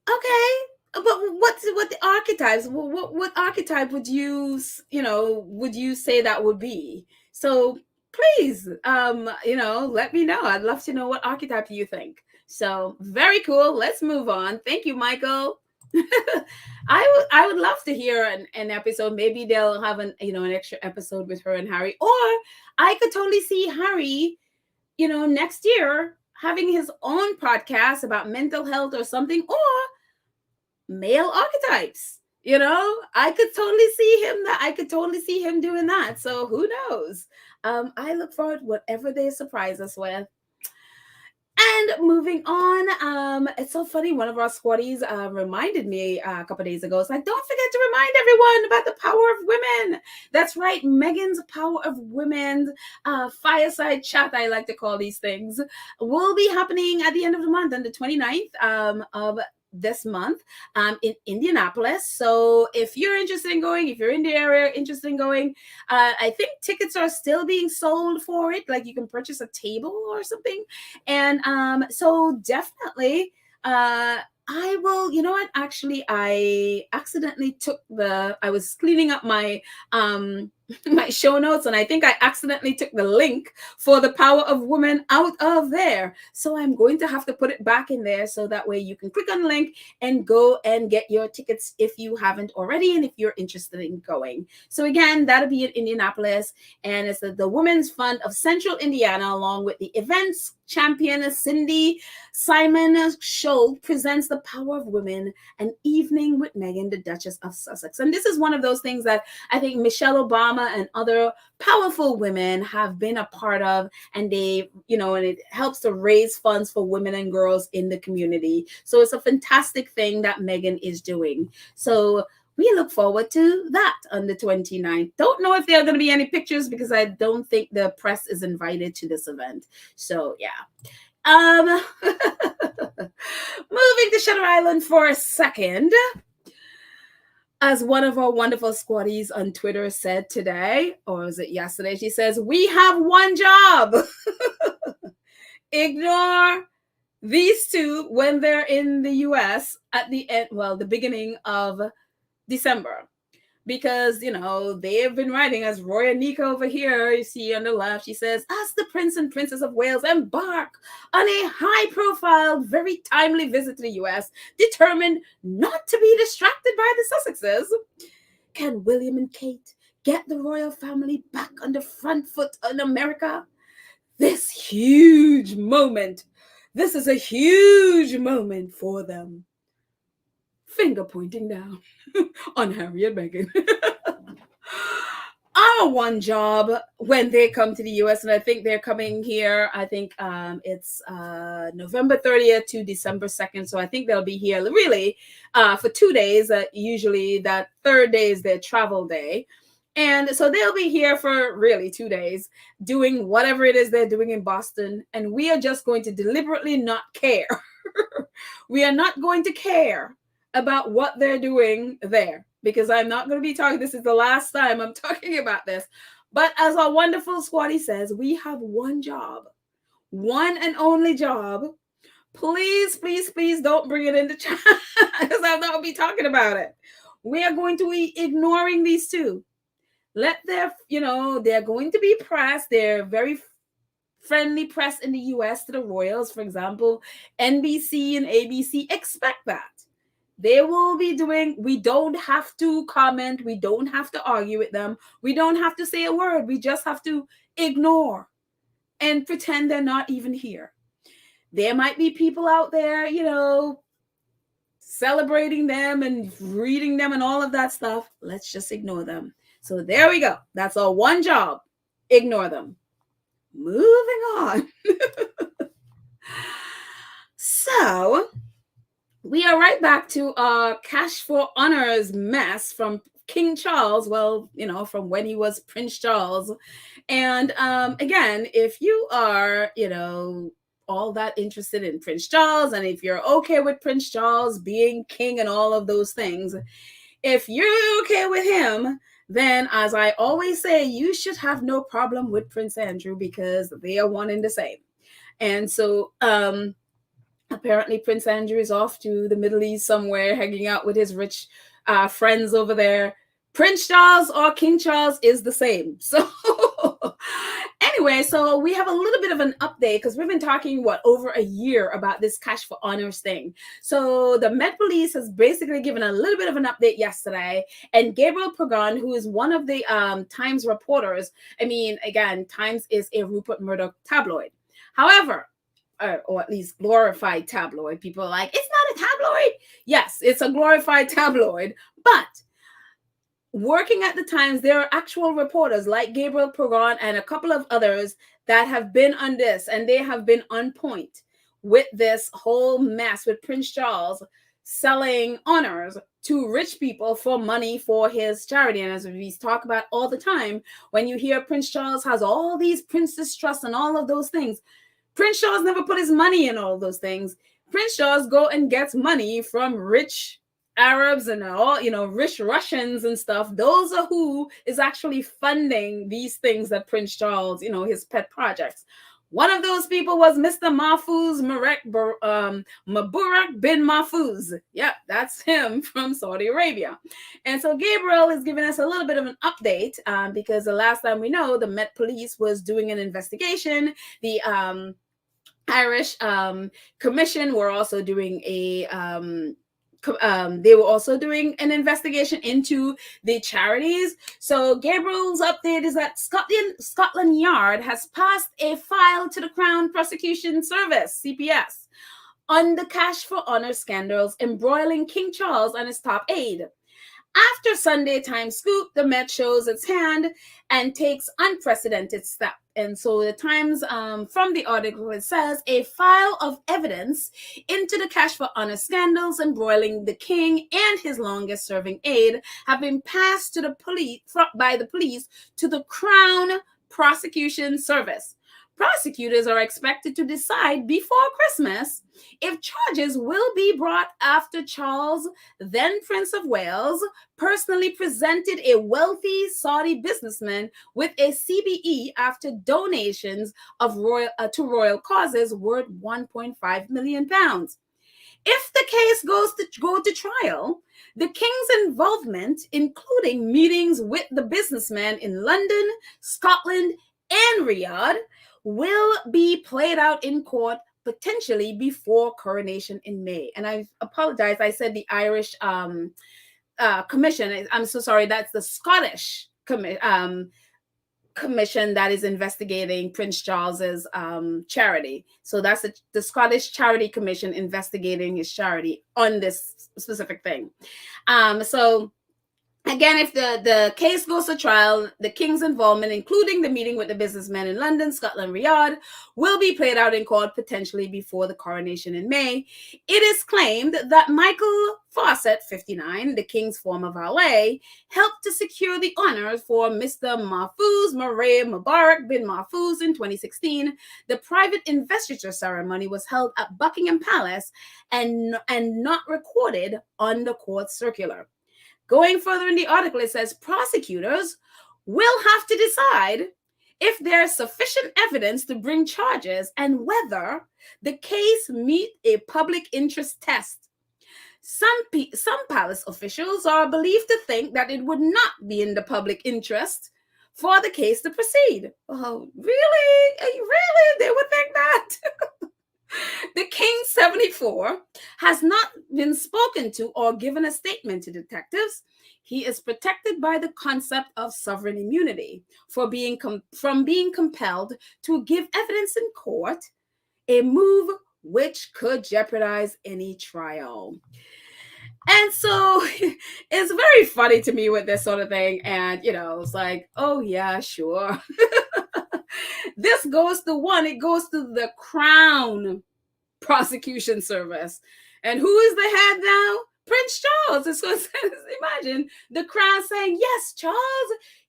Speaker 1: Okay, but what the archetypes? What archetype would you say that would be? So please, let me know. I'd love to know what archetype you think. So very cool. Let's move on. Thank you, Michael. I would love to hear an episode. Maybe they'll have an extra episode with her and Harry, or I could totally see Harry, next year having his own podcast about mental health or something, or male archetypes. I could totally see him doing that. So who knows? I look forward to whatever they surprise us with. And moving on, it's so funny. One of our squaddies reminded me a couple days ago. It's like, don't forget to remind everyone about the power of women. That's right, Meghan's Power of Women fireside chat, I like to call these things, will be happening at the end of the month, on the 29th of this month, in Indianapolis. So if you're interested in going, if you're in the area interested in going, I think tickets are still being sold for it. Like, you can purchase a table or something. And so definitely, I will, what, actually, I accidentally I was cleaning up my my show notes, and I think I accidentally took the link for the Power of Women out of there. So I'm going to have to put it back in there, so that way you can click on the link and go and get your tickets if you haven't already, and if you're interested in going. So again, that'll be in Indianapolis, and it's the Women's Fund of Central Indiana, along with the events champion Cindy Simon Show, presents the Power of Women, an evening with Meghan, the Duchess of Sussex. And this is one of those things that I think Michelle Obama Mama and other powerful women have been a part of, and they, and it helps to raise funds for women and girls in the community. So it's a fantastic thing that Meghan is doing. So we look forward to that on the 29th. Don't know if there are going to be any pictures because I don't think the press is invited to this event. So yeah. Moving to Shutter Island for a second. As one of our wonderful squaddies on Twitter said today, or was it yesterday? She says, we have one job. Ignore these two when they're in the US at the end, the beginning of December. Because, they have been writing, as Roya Nika over here, you see on the left, she says, as the Prince and Princess of Wales embark on a high-profile, very timely visit to the U.S., determined not to be distracted by the Sussexes, can William and Kate get the royal family back on the front foot in America? This is a huge moment for them. Finger pointing down on Harry and Meghan. Our one job when they come to the US, and I think they're coming here, I think it's November 30th to December 2nd. So I think they'll be here really for 2 days. Usually that third day is their travel day. And so they'll be here for really 2 days doing whatever it is they're doing in Boston. And we are just going to deliberately not care. We are not going to care about what they're doing there, because I'm not going to be talking. This is the last time I'm talking about this. But as our wonderful squaddy says, we have one job, one and only job. Please, please, please don't bring it into chat because I'm not going to be talking about it. We are going to be ignoring these two. Let their, they're going to be pressed. They're very friendly press in the US to the royals. For example, NBC and ABC expect that. They will be doing, we don't have to comment. We don't have to argue with them. We don't have to say a word. We just have to ignore and pretend they're not even here. There might be people out there, celebrating them and reading them and all of that stuff. Let's just ignore them. So there we go. That's our one job. Ignore them. Moving on. So we are right back to Cash for Honors mess from King Charles. Well, from when he was Prince Charles. And again, if you are, all that interested in Prince Charles, and if you're okay with Prince Charles being king and all of those things, if you're okay with him, then as I always say, you should have no problem with Prince Andrew because they are one and the same. And so, apparently, Prince Andrew is off to the Middle East somewhere, hanging out with his rich friends over there. Prince Charles or King Charles is the same. So anyway, so we have a little bit of an update because we've been talking, over a year about this Cash for Honors thing. So the Met Police has basically given a little bit of an update yesterday. And Gabriel Progon, who is one of the Times reporters, again, Times is a Rupert Murdoch tabloid. However, or at least glorified tabloid. People are like, it's not a tabloid. Yes, it's a glorified tabloid. But working at the Times, there are actual reporters like Gabriel Progon and a couple of others that have been on this, and they have been on point with this whole mess with Prince Charles selling honors to rich people for money for his charity. And as we talk about all the time, when you hear Prince Charles has all these Prince's Trust and all of those things, Prince Charles never put his money in all those things. Prince Charles go and gets money from rich Arabs and all, rich Russians and stuff. Those are who is actually funding these things that Prince Charles, his pet projects. One of those people was Mr. Mahfouz Maburak bin Mahfouz. Yeah, that's him from Saudi Arabia. And so Gabriel is giving us a little bit of an update because the last time we know, the Met Police was doing an investigation. The Irish Commission were also doing they were also doing an investigation into the charities. So Gabriel's update is that Scotland Yard has passed a file to the Crown Prosecution Service, CPS, on the Cash for Honor scandals embroiling King Charles and his top aide. After Sunday Times scoop, the Met shows its hand and takes unprecedented step. And so the Times, from the article, it says, a file of evidence into the cash for honor scandals embroiling the king and his longest serving aide have been passed to the police by the police to the Crown Prosecution Service. Prosecutors are expected to decide before Christmas if charges will be brought after Charles, then Prince of Wales, personally presented a wealthy Saudi businessman with a CBE after donations of to royal causes worth £1.5 million. If the case goes to go to trial, the king's involvement, including meetings with the businessman in London, Scotland, and Riyadh, will be played out in court potentially before coronation in May. And I apologize, I said the Irish commission. I'm so sorry, that's the Scottish commission that is investigating Prince Charles's charity. So that's the Scottish Charity Commission investigating his charity on this specific thing. So again, if the case goes to trial, the king's involvement, including the meeting with the businessmen in London, Scotland, Riyadh, will be played out in court potentially before the coronation in May. It is claimed that Michael Fawcett, 59, the king's former valet, helped to secure the honors for Mr. Mahfouz Murray Mubarak bin Mahfouz in 2016. The private investiture ceremony was held at Buckingham Palace and not recorded on the court circular. Going further in the article, it says prosecutors will have to decide if there's sufficient evidence to bring charges and whether the case meets a public interest test. Some palace officials are believed to think that it would not be in the public interest for the case to proceed. Oh, really? Really? They would think that? The king, 74, has not been spoken to or given a statement to detectives. He is protected by the concept of sovereign immunity from being compelled to give evidence in court, a move which could jeopardize any trial. And so it's very funny to me with this sort of thing. And, it's like, oh, yeah, sure. This goes to it goes to the Crown Prosecution Service. And who is the head now? Prince Charles. So imagine the Crown saying, yes, Charles,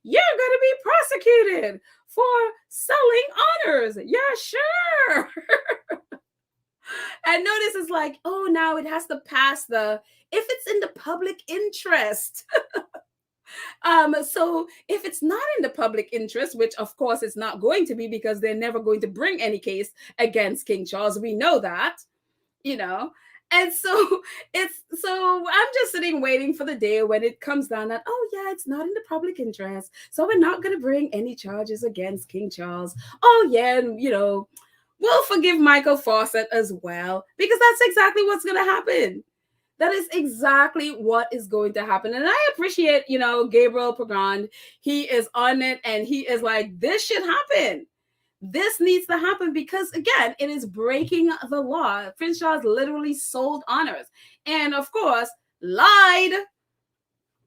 Speaker 1: you're going to be prosecuted for selling honors. Yeah, sure. And notice it's like, oh, now it has to pass if it's in the public interest. So if it's not in the public interest, which of course it's not going to be because they're never going to bring any case against King Charles. We know that, and so I'm just sitting waiting for the day when it comes down that, oh yeah, it's not in the public interest. So we're not going to bring any charges against King Charles. Oh yeah. And, we'll forgive Michael Fawcett as well, because that's exactly what's going to happen. That is exactly what is going to happen. And I appreciate, Gabriel Pagand. He is on it and he is like, this should happen. This needs to happen because, again, it is breaking the law. Prince Charles literally sold honors and, of course, lied.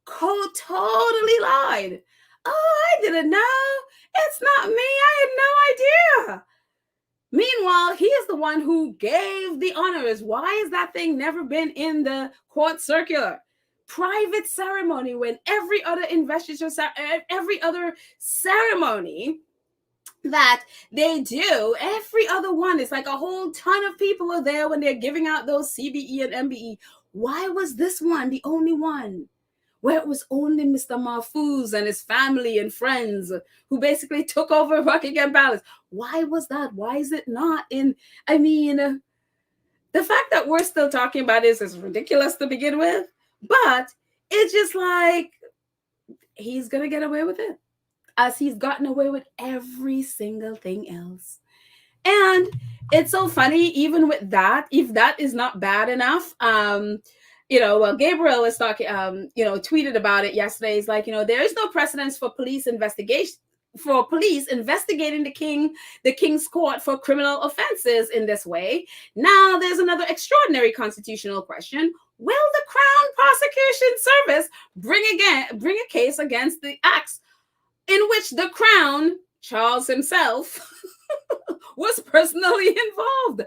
Speaker 1: Totally lied. Oh, I didn't know. It's not me. I had no idea. Meanwhile, he is the one who gave the honors. Why has that thing never been in the court circular? Private ceremony when every other investiture, every other ceremony that they do, every other one, it's like a whole ton of people are there when they're giving out those CBE and MBE. Why was this one the only one? Where it was only Mr. Mahfouz and his family and friends who basically took over Buckingham Palace. Why was that? Why is it not in? I mean, the fact that we're still talking about this is ridiculous to begin with, but it's just like, he's going to get away with it, as he's gotten away with every single thing else. And it's so funny, even with that, if that is not bad enough, Gabriel is talking, tweeted about it yesterday. He's like, there is no precedence for police investigating the king's court for criminal offenses in this way. Now there's another extraordinary constitutional question. Will the Crown Prosecution Service bring a case against the acts in which the Crown, Charles himself, was personally involved.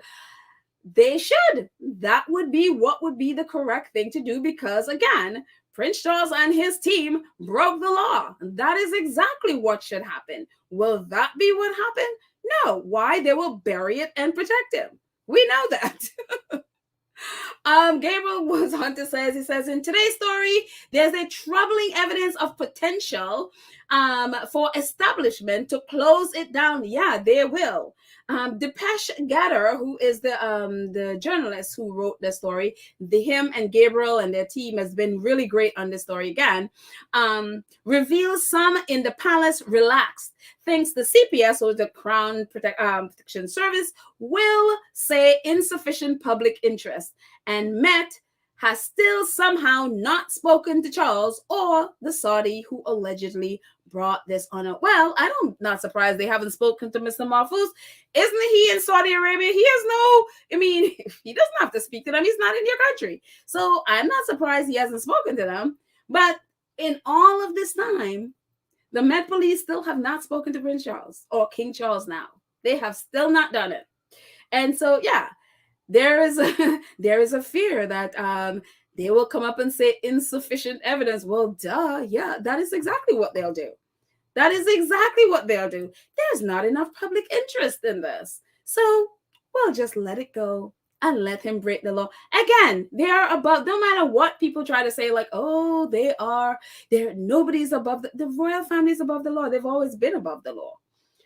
Speaker 1: They should. That would be what would be the correct thing to do, because again, Prince Charles and his team broke the law. That is exactly what should happen. Will that be what happened? No. Why? They will bury it and protect him. We know that. Gabriel was on to says, he says, in today's story, there's a troubling evidence of potential for establishment to close it down. Yeah, they will. Depeche Gatter, who is the journalist who wrote the story, him and Gabriel and their team has been really great on this story again, reveals some in the palace relaxed. Thanks the CPS, or the Crown Protection Service, will say insufficient public interest. And Met has still somehow not spoken to Charles or the Saudi who allegedly brought this on it. Well, I'm not surprised they haven't spoken to Mr. Mahfouz. Isn't he in Saudi Arabia? He doesn't have to speak to them. He's not in your country. So I'm not surprised he hasn't spoken to them. But in all of this time, the Met Police still have not spoken to Prince Charles or King Charles now. They have still not done it. And so, yeah, there is a fear that they will come up and say insufficient evidence. Well, duh, yeah, that is exactly what they'll do. That is exactly what they'll do. There's not enough public interest in this. So we'll just let it go and let him break the law. Again, they are above, no matter what people try to say, like, oh, nobody's above, the royal family is above the law. They've always been above the law.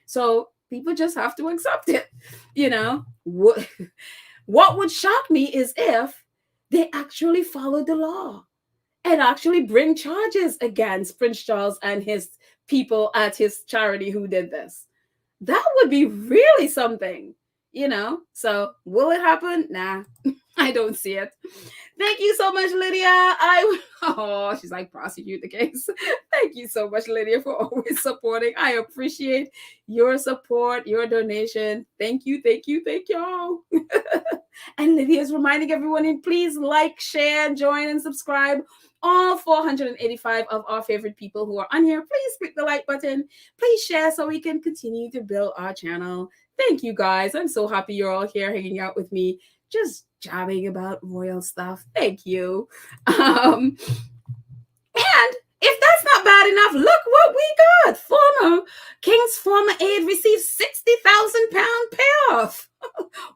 Speaker 1: So people just have to accept it. What would shock me is if they actually followed the law and actually bring charges against Prince Charles and his people at his charity who did this. That would be really something, So will it happen? Nah, I don't see it. Thank you so much, Lydia. She's like, prosecute the case. Thank you so much, Lydia, for always supporting. I appreciate your support, your donation. Thank you, y'all. And Lydia is reminding everyone, please like, share, join, and subscribe. All 485 of our favorite people who are on here, please click the like button. Please share so we can continue to build our channel. Thank you, guys. I'm so happy you're all here hanging out with me, just jabbing about royal stuff. Thank you. And if that's not bad enough, look what we got. King's former aide received £60,000 payoff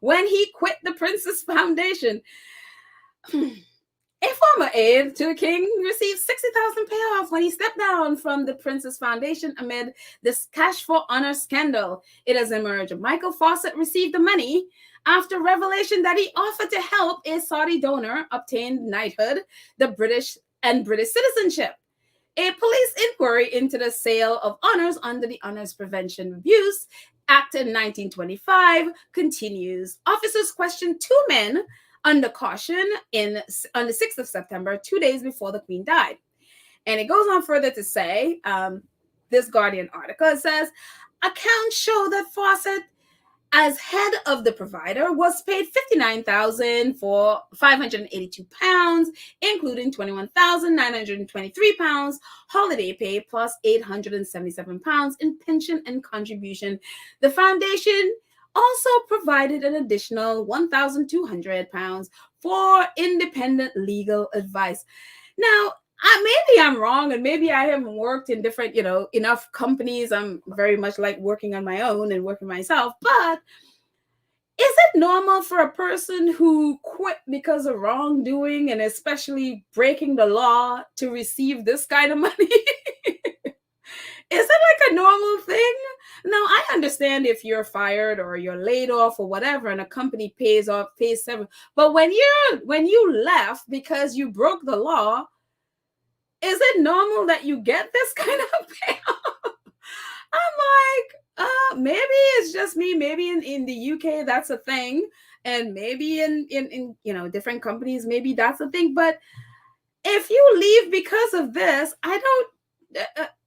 Speaker 1: when he quit the Princess Foundation. A former aide to the king received £60,000 payoff when he stepped down from the Princess Foundation amid this cash for honor scandal. It has emerged. Michael Fawcett received the money after revelation that he offered to help a Saudi donor obtain knighthood, the British citizenship. A police inquiry into the sale of honors under the Honors Prevention Abuse Act in 1925 continues. Officers questioned two men under caution on the 6th of September, 2 days before the Queen died. And it goes on further to say, this Guardian article, it says, accounts show that Fawcett, as head of the provider, was paid £59,582, including £21,923 holiday pay plus £877 in pension and contribution. The foundation also provided an additional £1,200 for independent legal advice. Now, maybe I'm wrong, and maybe I haven't worked in different, enough companies. I'm very much like working on my own and working myself. But is it normal for a person who quit because of wrongdoing and especially breaking the law to receive this kind of money? Is it like a normal thing? Now, I understand if you're fired or you're laid off or whatever, and a company pays several. But when you left because you broke the law, is it normal that you get this kind of payoff? I'm like, maybe it's just me. Maybe in the UK that's a thing, and maybe in different companies maybe that's a thing. But if you leave because of this,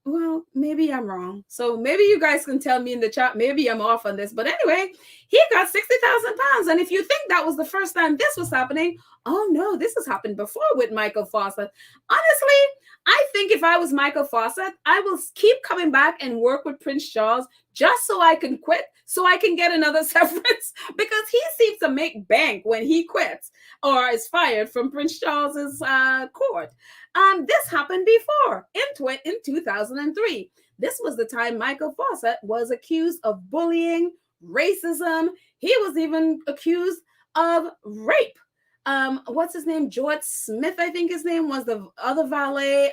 Speaker 1: Well, maybe I'm wrong. So maybe you guys can tell me in the chat. Maybe I'm off on this. But anyway, he got 60,000 pounds. And if you think that was the first time this was happening, oh no, this has happened before with Michael Fawcett. Honestly, I think if I was Michael Fawcett, I will keep coming back and work with Prince Charles just so I can quit, so I can get another severance, because he seems to make bank when he quits or is fired from Prince Charles's court. This happened before in 2003. This was the time Michael Fawcett was accused of bullying, racism. He was even accused of rape. What's his name? George Smith, I think his name was the other valet.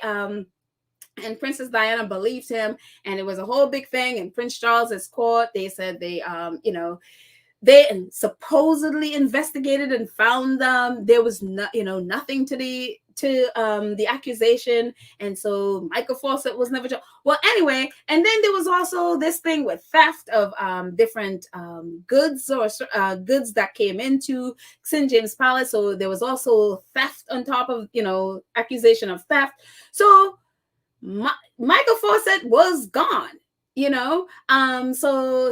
Speaker 1: And Princess Diana believed him, and it was a whole big thing. In Prince Charles's court, they said they they supposedly investigated and found there was nothing to the accusation, and so Michael Fawcett was never charged. Well, anyway, and then there was also this thing with theft of different goods or goods that came into St. James Palace. So there was also theft on top of accusation of theft. So Michael Fawcett was gone. So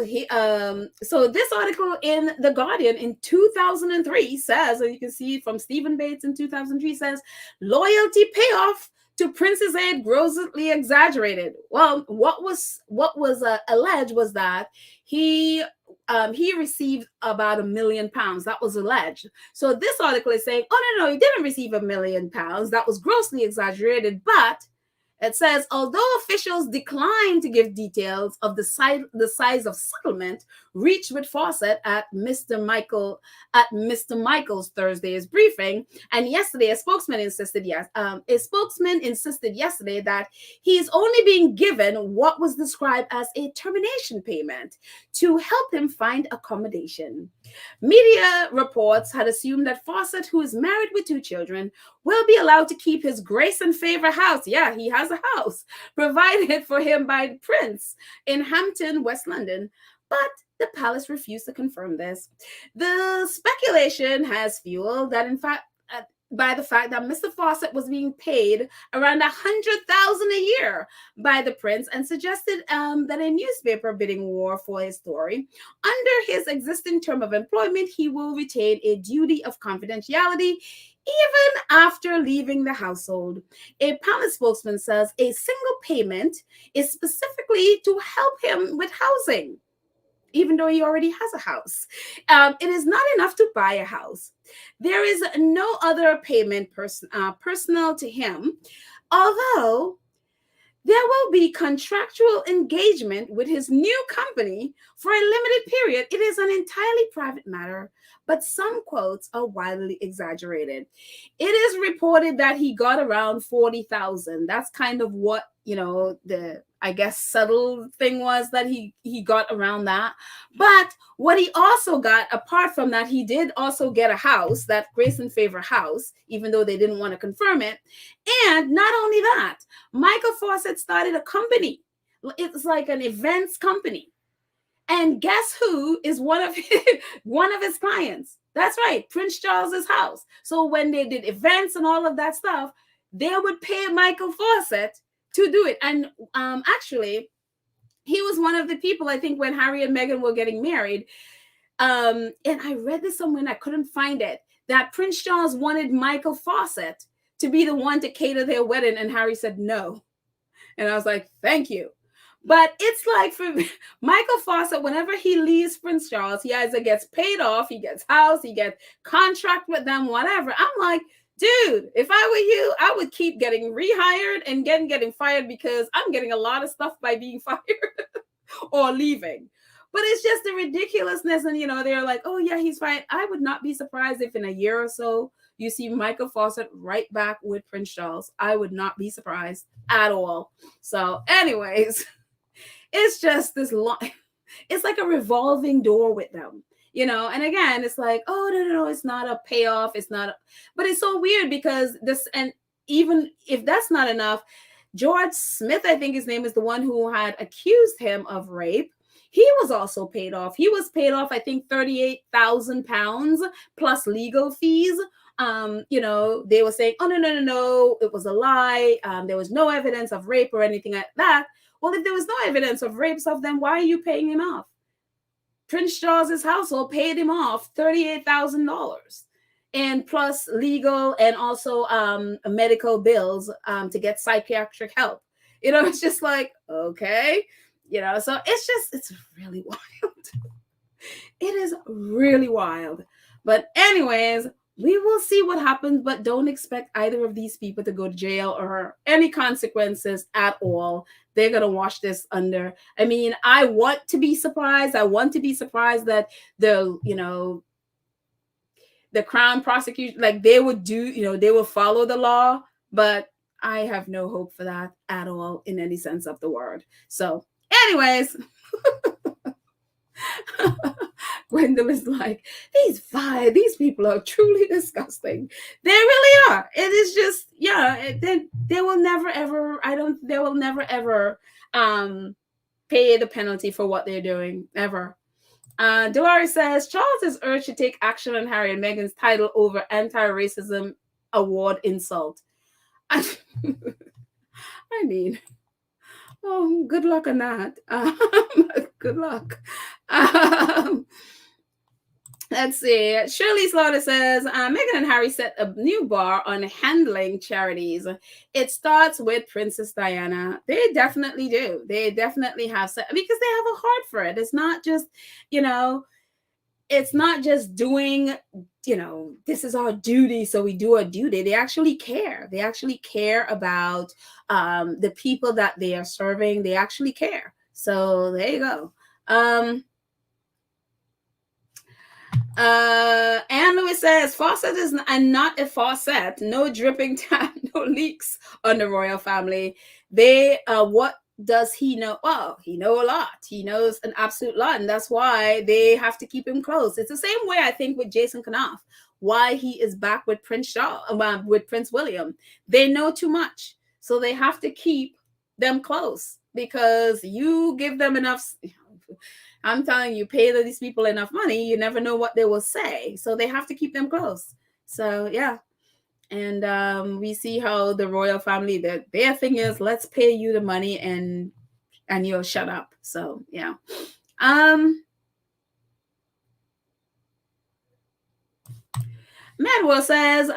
Speaker 1: this article in The Guardian in 2003 says, and you can see from Stephen Bates in 2003, says loyalty payoff to Prince's aide grossly exaggerated. Well, what was alleged was that he received about £1 million. That was alleged. So this article is saying, oh no, he didn't receive £1 million. That was grossly exaggerated, but it says, although officials declined to give details of the size of settlement reached with Fawcett at Mr. Michael's Thursday's briefing, and yesterday a spokesman insisted yesterday that he is only being given what was described as a termination payment to help him find accommodation. Media reports had assumed that Fawcett, who is married with 2 children, will be allowed to keep his grace and favor house. Yeah, he has a house provided for him by the Prince in Hampton, West London. But the palace refused to confirm this. The speculation has fueled that, in fact, by the fact that Mr. Fawcett was being paid around $100,000 a year by the prince, and suggested that a newspaper bidding war for his story. Under his existing term of employment, he will retain a duty of confidentiality even after leaving the household. A palace spokesman says a single payment is specifically to help him with housing, even though he already has a house. It is not enough to buy a house. There is no other payment personal to him, although there will be contractual engagement with his new company for a limited period. It is an entirely private matter, but some quotes are widely exaggerated. It is reported that he got around 40,000. That's kind of what, the, I guess, subtle thing was, that he got around that. But what he also got, apart from that, he did also get a house, that grace and favor house, even though they didn't want to confirm it. And not only that, Michael Fawcett started a company. It's like an events company. And guess who is one of his clients? That's right, Prince Charles's house. So when they did events and all of that stuff, they would pay Michael Fawcett to do it. And actually, he was one of the people, I think, when Harry and Meghan were getting married. And I read this somewhere and I couldn't find it, that Prince Charles wanted Michael Fawcett to be the one to cater their wedding, and Harry said no. And I was like, thank you. But it's like, for Michael Fawcett, whenever he leaves Prince Charles, he either gets paid off, he gets house, he gets contract with them, whatever. I'm like, dude, if I were you, I would keep getting rehired and getting fired, because I'm getting a lot of stuff by being fired or leaving. But it's just the ridiculousness. And, they're like, oh, yeah, he's fine. I would not be surprised if in a year or so you see Michael Fawcett right back with Prince Charles. I would not be surprised at all. So anyways, it's just this long, it's like a revolving door with them, and again, it's like, oh, no, it's not a payoff. It's not, but it's so weird because this, and even if that's not enough, George Smith, I think his name is, the one who had accused him of rape. He was also paid off. He was paid off, I think, £38,000 plus legal fees They were saying, oh, no, it was a lie. There was no evidence of rape or anything like that. Well, if there was no evidence of rapes of them, why are you paying him off? Prince Charles's household paid him off $38,000 and plus legal and also medical bills to get psychiatric help. It's just like, okay, so it's really wild. It is really wild. But anyways, we will see what happens, but don't expect either of these people to go to jail or any consequences at all. They're going to wash this under. I mean, I want to be surprised. I want to be surprised that the Crown prosecution, like they would do, they will follow the law, but I have no hope for that at all in any sense of the word. So anyways, Gwendolyn's like, these people are truly disgusting. They really are. It is just, they will never ever, they will never ever pay the penalty for what they're doing, ever. Dolores says, Charles is urged to take action on Harry and Meghan's title over anti-racism award insult. I mean, oh, good luck on that. Good luck. Let's see. Shirley Slaughter says, Meghan and Harry set a new bar on handling charities. It starts with Princess Diana. They definitely do. They definitely have, because they have a heart for it. It's not just, it's not just doing, this is our duty, so we do our duty. They actually care. They actually care about the people that they are serving. They actually care. So there you go. Anne Lewis says, Fawcett is not a faucet. No dripping tap, no leaks on the royal family. What does he know? Well, he knows a lot. He knows an absolute lot, and that's why they have to keep him close. It's the same way, I think, with Jason Knopf, why he is back with Prince William. They know too much, so they have to keep them close, because you give them enough. I'm telling you, pay these people enough money, you never know what they will say. So they have to keep them close. So yeah. And we see how the royal family, their thing is, let's pay you the money and you'll shut up. So yeah. Madwell says,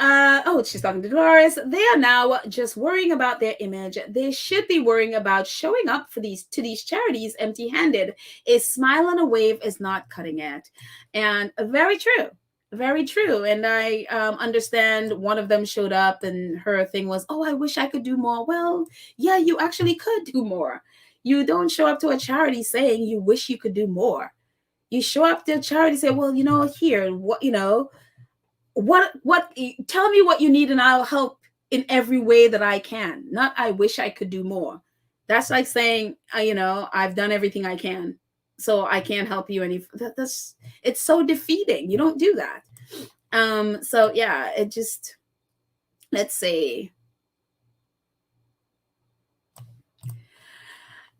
Speaker 1: she's talking to Dolores. They are now just worrying about their image. They should be worrying about showing up to these charities empty-handed. A smile and a wave is not cutting it. And very true. Very true. And I understand one of them showed up and her thing was, oh, I wish I could do more. Well, yeah, you actually could do more. You don't show up to a charity saying you wish you could do more. You show up to a charity and say, well, here, what tell me what you need and I'll help in every way that I can. Not I wish I could do more. That's like saying, I've done everything I can, so I can't help you any. It's so defeating. You don't do that. So yeah, it just, let's see.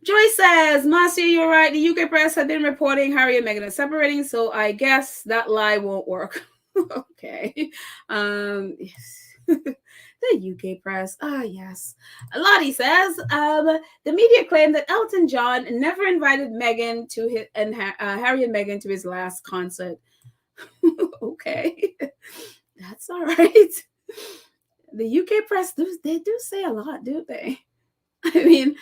Speaker 1: Joy says, Marcia, you're right. The UK press have been reporting Harry and Meghan are separating, so I guess that lie won't work. Okay. Yes. The UK press. Yes. Lottie says, the media claimed that Elton John never invited Meghan to Harry and Meghan to his last concert. Okay. That's all right. The UK press, they do say a lot, do they? I mean,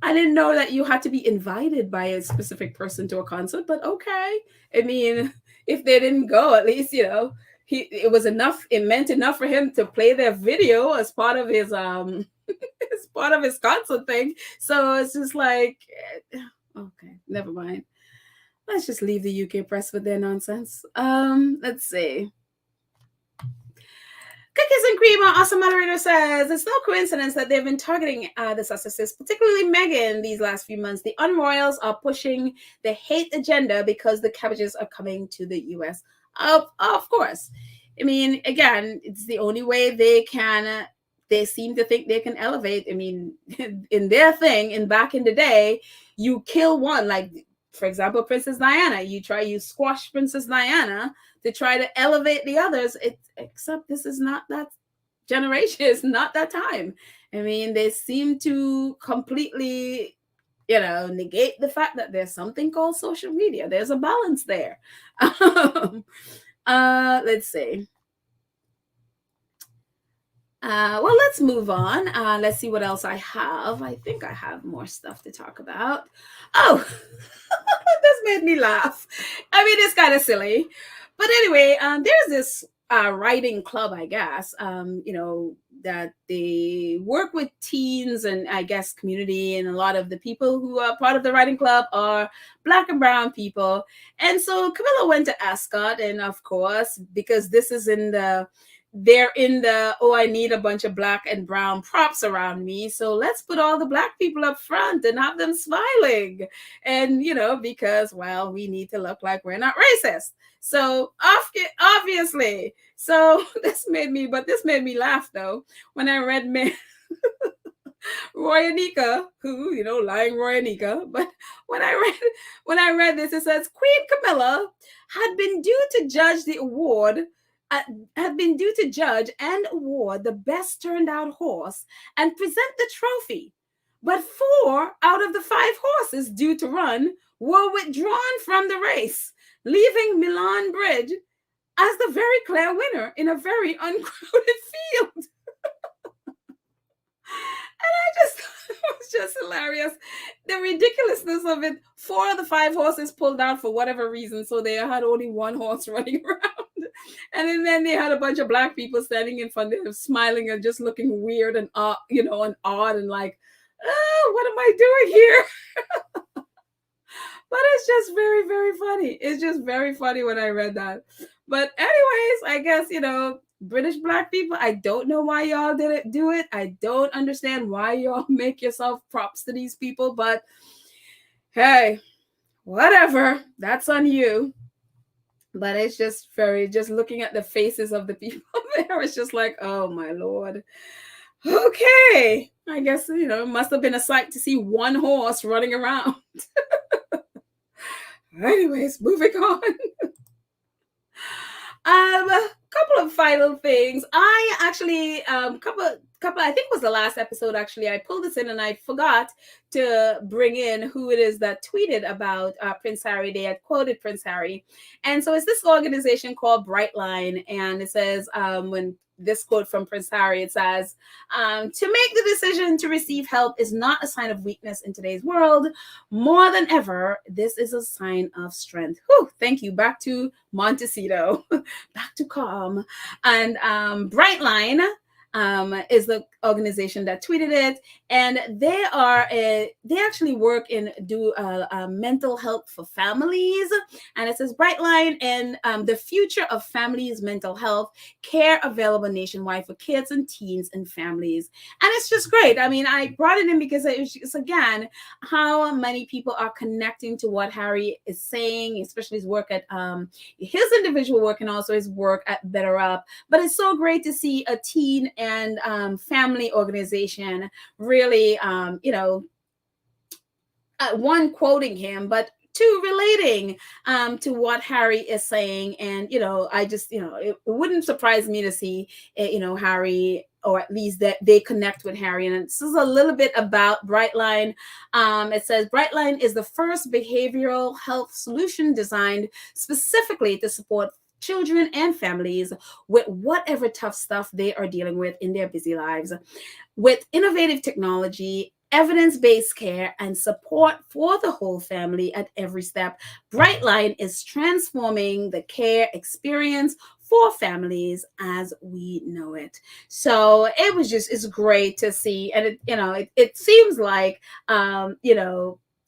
Speaker 1: I didn't know that you had to be invited by a specific person to a concert, but okay. I mean, if they didn't go, at least, it was enough. It meant enough for him to play their video as part of his as part of his concert thing. So it's just like, okay, never mind. Let's just leave the UK press with their nonsense. Let's see. Cookies and Cream, our awesome moderator, says, it's no coincidence that they've been targeting the Sussexes, particularly Meghan, these last few months. The unroyals are pushing the hate agenda because the cabbages are coming to the U.S. Of course. I mean, again, it's the only way they seem to think they can elevate. I mean, in their thing, and back in the day, you kill one, like, for example, Princess Diana. You squash Princess Diana to try to elevate the others. Except this is not that generation. It's not that time. I mean, they seem to completely, negate the fact that there's something called social media. There's a balance there. Let's see. Well, let's move on. Let's see what else I have. I think I have more stuff to talk about. Oh, this made me laugh. I mean, it's kind of silly. But anyway, there's this writing club, I guess, that they work with teens and I guess community. And a lot of the people who are part of the writing club are Black and brown people. And so Camilla went to Ascot. And of course, because this is they're in the, oh, I need a bunch of Black and brown props around me. So let's put all the Black people up front and have them smiling. And, because, well, we need to look like we're not racist. So obviously, so this made me laugh though, when I read Roy Anika, who, lying Roy Anika. But when I read this, it says Queen Camilla had been due to judge and award the best turned out horse and present the trophy. But 4 out of the 5 horses due to run were withdrawn from the race, leaving Milan Bridge as the very clear winner in a very uncrowded field. And it was just hilarious. The ridiculousness of it. 4 of the 5 horses pulled out for whatever reason, so they had only 1 horse running around. And then they had a bunch of Black people standing in front of them, smiling and just looking weird and odd and like, what am I doing here? But it's just very, very funny. It's just very funny when I read that. But anyways, I guess, British Black people, I don't know why y'all didn't do it. I don't understand why y'all make yourself props to these people. But hey, whatever. That's on you. But it's just just looking at the faces of the people there, it's just like, oh my Lord. Okay. I guess, it must have been a sight to see 1 horse running around. Anyways, moving on. Couple of final things. I actually, couple, I think it was the last episode, actually, I pulled this in and I forgot to bring in who it is that tweeted about Prince Harry. They had quoted Prince Harry. And so it's this organization called Brightline. And it says, when this quote from Prince Harry, it says, to make the decision to receive help is not a sign of weakness in today's world. More than ever, this is a sign of strength. Whew, thank you. Back to Montecito, back to calm. And Brightline is the organization that tweeted it, and they actually work and do mental health for families. And it says Brightline and the future of families' mental health care available nationwide for kids and teens and families. And it's just great. I mean, I brought it in because it's again how many people are connecting to what Harry is saying, especially his work at his individual work and also his work at Better Up. But it's so great to see a teen and family organization really, one, quoting him, but 2, relating to what Harry is saying. And, I just, it wouldn't surprise me to see, Harry, or at least that they connect with Harry. And this is a little bit about Brightline. It says Brightline is the first behavioral health solution designed specifically to support children and families with whatever tough stuff they are dealing with in their busy lives. With innovative technology, evidence-based care, and support for the whole family at every step, Brightline is transforming the care experience for families as we know it. So it's great to see. And it seems like,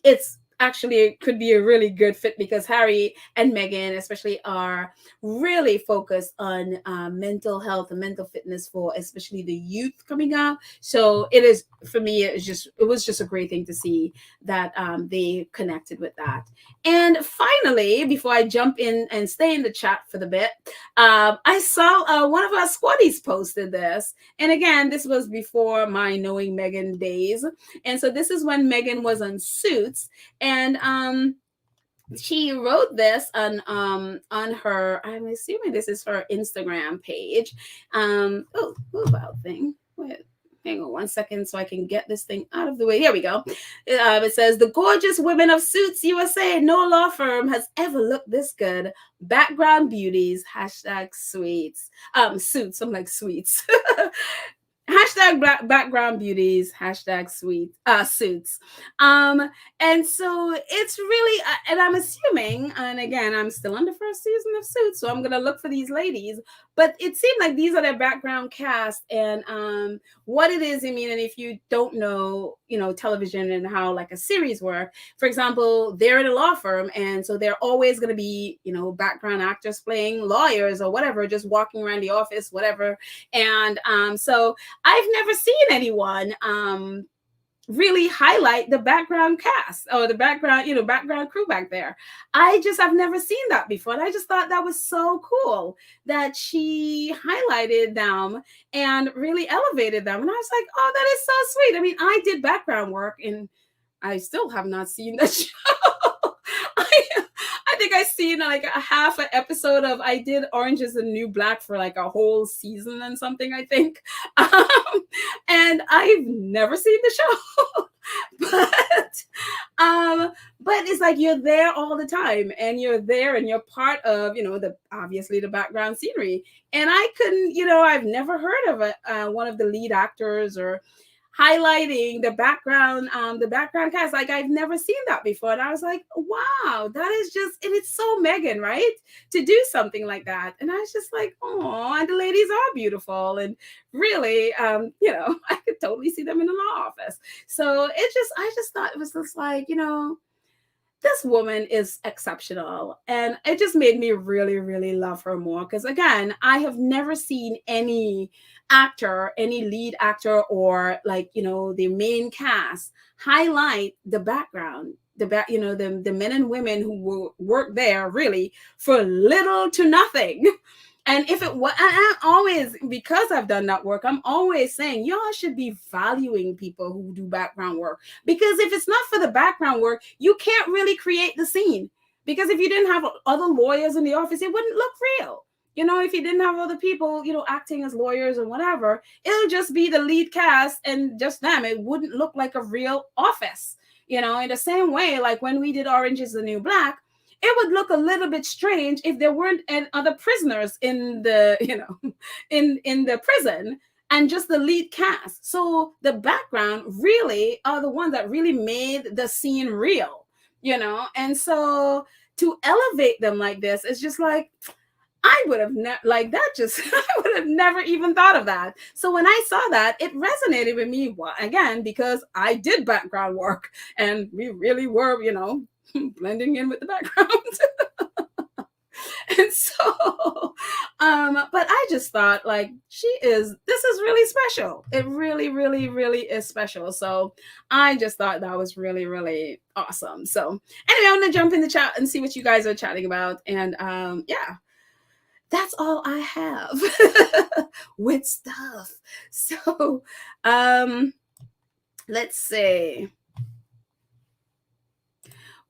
Speaker 1: it's actually it could be a really good fit because Harry and Meghan especially are really focused on mental health and mental fitness for especially the youth coming up. So it is, for me, it was just a great thing to see that they connected with that. And finally, before I jump in and stay in the chat for the bit, I saw one of our squaddies posted this. And again, this was before my knowing Meghan days. And so this is when Meghan was on Suits. And she wrote this on her, I'm assuming this is her Instagram page. Move out thing. Wait, hang on 1 second so I can get this thing out of the way. Here we go. It says, the gorgeous women of Suits USA, no law firm has ever looked this good. Background beauties, hashtag sweets. Suits, I'm like sweets. Hashtag background beauties, hashtag suits. And so it's really, and I'm assuming, and again, I'm still on the first season of Suits, so I'm gonna look for these ladies, but it seemed like these are their background cast. And what it is, I mean, and if you don't know, television and how like a series work, for example, they're in a law firm, and so they're always going to be, background actors playing lawyers or whatever, just walking around the office, whatever. And so I've never seen anyone really highlight the background cast or the background crew back there. I've never seen that before. And I just thought that was so cool that she highlighted them and really elevated them. And I was like, oh, that is so sweet. I mean, I did background work and I still have not seen the show. I think I seen like a half an episode of, I did Orange is the New Black for like a whole season and something, I think. And I've never seen the show. But it's like you're there all the time, and you're there and you're part of, obviously the background scenery. And I couldn't, I've never heard of one of the lead actors or highlighting the background cast. Like I've never seen that before. And I was like, wow, that is just, and it's so Meghan, right? To do something like that. And I was just like, oh, and the ladies are beautiful. And really, I could totally see them in the law office. So I just thought it was just like, this woman is exceptional. And it just made me really, really love her more. Because again, I have never seen any actor, any lead actor, or like, the main cast highlight the background, the men and women who work there really for little to nothing. And if it was, I'm always, because I've done that work, I'm always saying y'all should be valuing people who do background work. Because if it's not for the background work, you can't really create the scene. Because if you didn't have other lawyers in the office, it wouldn't look real. If you didn't have other people, acting as lawyers or whatever, it'll just be the lead cast and just them. It wouldn't look like a real office. In the same way, like when we did Orange is the New Black, it would look a little bit strange if there weren't other prisoners in the, in the prison and just the lead cast. So the background really are the ones that really made the scene real, and so to elevate them like this, it's just like, I would have like that. Just I would have never even thought of that. So when I saw that, it resonated with me again because I did background work and we really were, blending in with the background. And so, but I just thought like this is really special. It really, really, really is special. So I just thought that was really, really awesome. So anyway, I'm gonna jump in the chat and see what you guys are chatting about. And yeah. That's all I have with stuff. So let's see.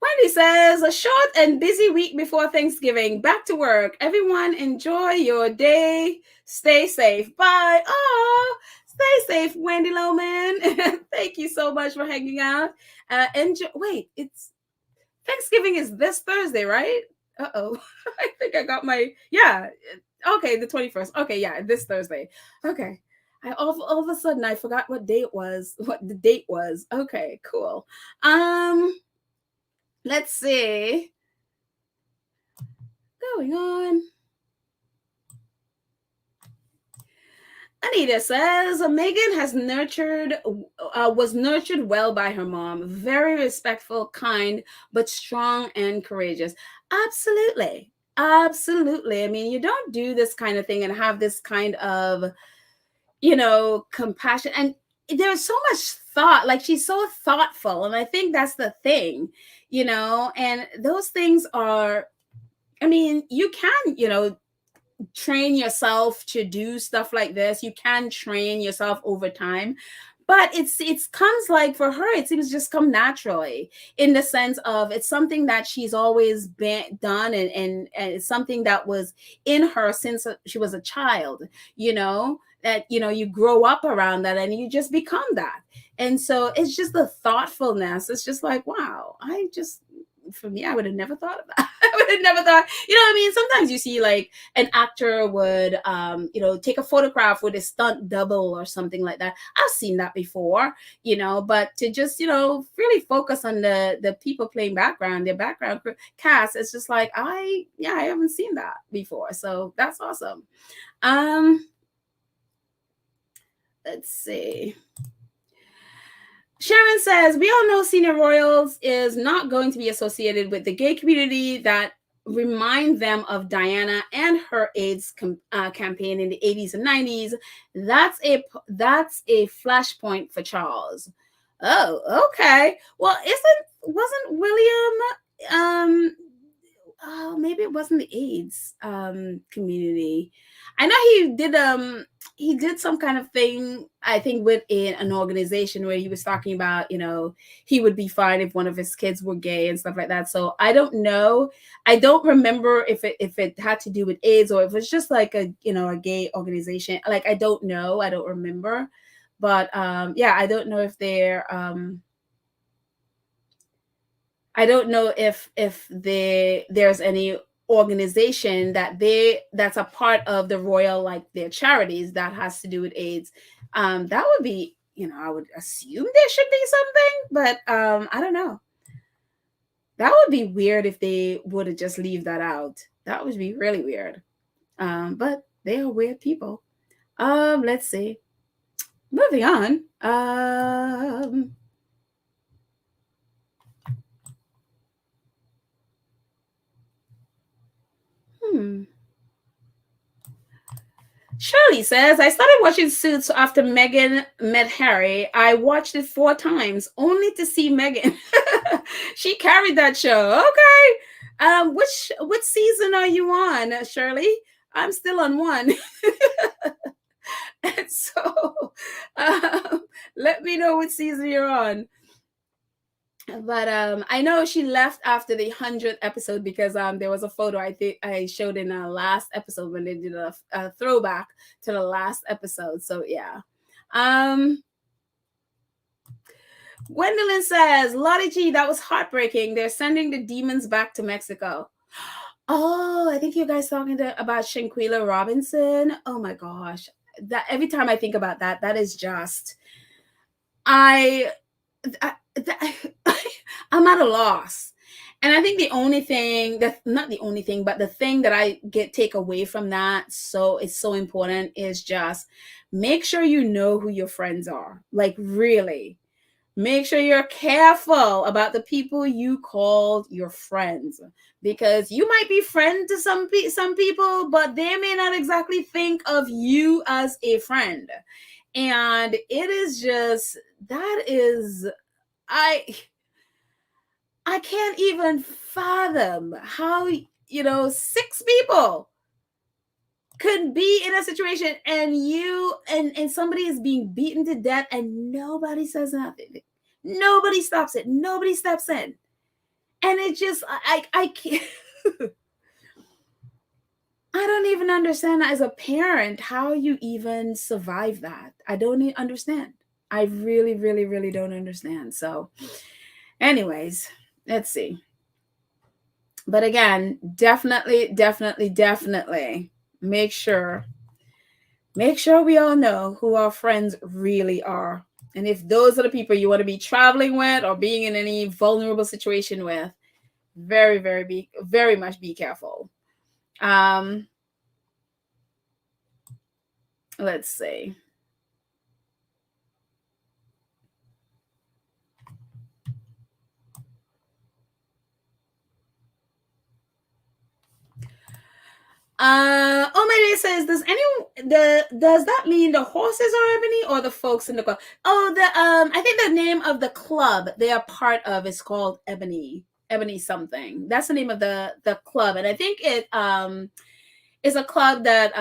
Speaker 1: Wendy says, a short and busy week before Thanksgiving. Back to work. Everyone enjoy your day. Stay safe. Bye. Oh, stay safe, Wendy Lowman. Thank you so much for hanging out. Enjoy. Wait, it's Thanksgiving is this Thursday, right? Uh-oh. I think I got okay, the 21st. Okay, yeah, this Thursday. Okay. All of a sudden I forgot what the date was. Okay, cool. Let's see. Going on. Anita says, Meghan was nurtured well by her mom. Very respectful, kind, but strong and courageous. Absolutely. Absolutely. I mean, you don't do this kind of thing and have this kind of, compassion. And there's so much thought. Like, she's so thoughtful. And I think that's the thing, and those things are, I mean, you can, train yourself to do stuff like this. You can train yourself over time, but it comes like for her, it seems just come naturally, in the sense of it's something that she's always been done, and it's something that was in her since she was a child, that you grow up around that and you just become that. And so it's just the thoughtfulness. It's just like, wow, for me, I would have never thought of that. I would have never thought, what I mean? Sometimes you see like an actor would, take a photograph with a stunt double or something like that. I've seen that before, but to just, really focus on the people playing background, their background cast, it's just like, I haven't seen that before. So that's awesome. Let's see. Sharon says, we all know Senior Royals is not going to be associated with the gay community that remind them of Diana and her AIDS campaign in the 80s and 90s. That's a flashpoint for Charles. Oh, okay. Well, wasn't William maybe it wasn't the AIDS community. I know he did some kind of thing, I think, with an organization where he was talking about, he would be fine if one of his kids were gay and stuff like that. So I don't know. I don't remember if it had to do with AIDS or if it's just like a gay organization. Like, I don't know. I don't remember. But I don't know if they're I don't know if there's any organization that's a part of the royal, like their charities, that has to do with AIDS. That would be, I would assume there should be something, but I don't know. That would be weird if they would have just leave that out. That would be really weird. But they are weird people. Let's see. Moving on. Shirley says, I started watching Suits after Meghan met Harry. I watched it 4 times only to see Meghan. She carried that show. Okay. Which season are you on, Shirley? I'm still on 1. And so let me know which season you're on. But I know she left after the 100th episode because there was a photo I think I showed in our last episode when they did a throwback to the last episode. So yeah. Gwendolyn says, Lottie G, that was heartbreaking. They're sending the demons back to Mexico. Oh, I think you guys talking about Shanquella Robinson. Oh my gosh. That every time I think about that, that is just I'm at a loss. And I think the only thing not the only thing, but the thing that I take away from that, so it's so important, is just make sure you know who your friends are. Like, really. Make sure you're careful about the people you called your friends, because you might be friend to some people, but they may not exactly think of you as a friend. And it is just, that is, I can't even fathom how, 6 people could be in a situation and somebody is being beaten to death and nobody says nothing. Nobody stops it. Nobody steps in. And it just, I can't. I don't even understand as a parent how you even survive that. I don't understand. I really, really, really don't understand. So anyways, let's see. But again, definitely make sure we all know who our friends really are. And if those are the people you want to be traveling with or being in any vulnerable situation with, very, very much be careful. Let's see. Omede says, does that mean the horses are ebony or the folks in the club? Oh, I think the name of the club they are part of is called Ebony something. That's the name of the club, and I think it is a club that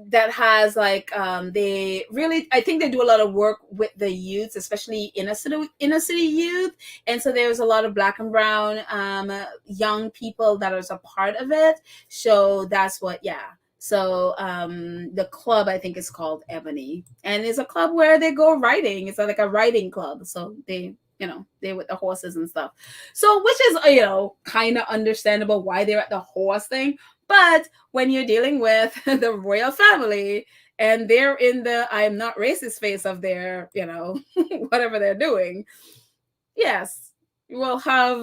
Speaker 1: that has like they really, I think they do a lot of work with the youth, especially inner city youth. And so there's a lot of black and brown young people that is a part of it. So that's what, yeah. So the club, I think, is called Ebony, and it's a club where they go riding. It's like a riding club, so they with the horses and stuff. So which is kind of understandable why they're at the horse thing. But when you're dealing with the royal family and they're in the I am not racist phase of their, whatever they're doing, yes, you will have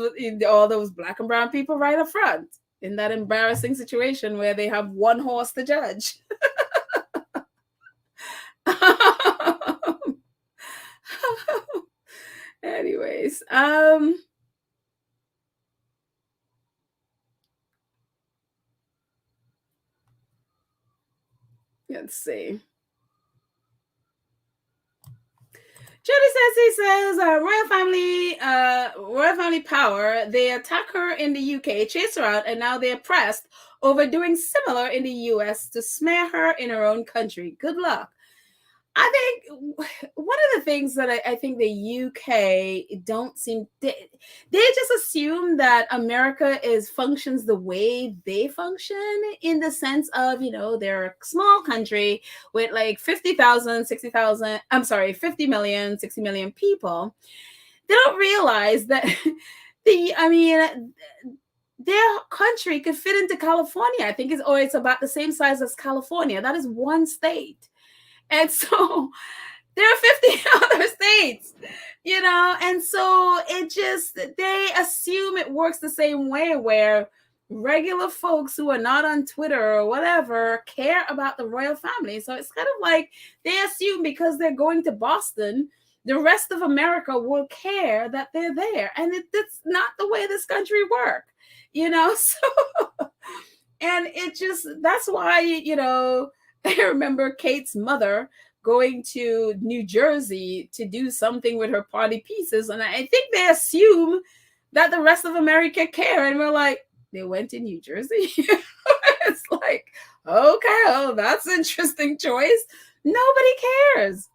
Speaker 1: all those black and brown people right up front in that embarrassing situation where they have one horse to judge. Anyways, let's see. Jody says royal family power. They attack her in the UK, chase her out, and now they're pressed over doing similar in the US to smear her in her own country. Good luck. I think one of the things that I think the UK don't seem they just assume that America functions the way they function, in the sense of they're a small country with like 50,000, 60,000. I'm sorry, 50 million, 60 million people. They don't realize that their country could fit into California. I think it's about the same size as California. That is one state. And so there are 50 other states, and so they assume it works the same way, where regular folks who are not on Twitter or whatever care about the royal family. So it's kind of like they assume because they're going to Boston, the rest of America will care that they're there. And it's not the way this country works, so, and that's why, I remember Kate's mother going to New Jersey to do something with her party pieces. And I think they assume that the rest of America care. And we're like, they went to New Jersey? It's like, okay, oh, that's an interesting choice. Nobody cares.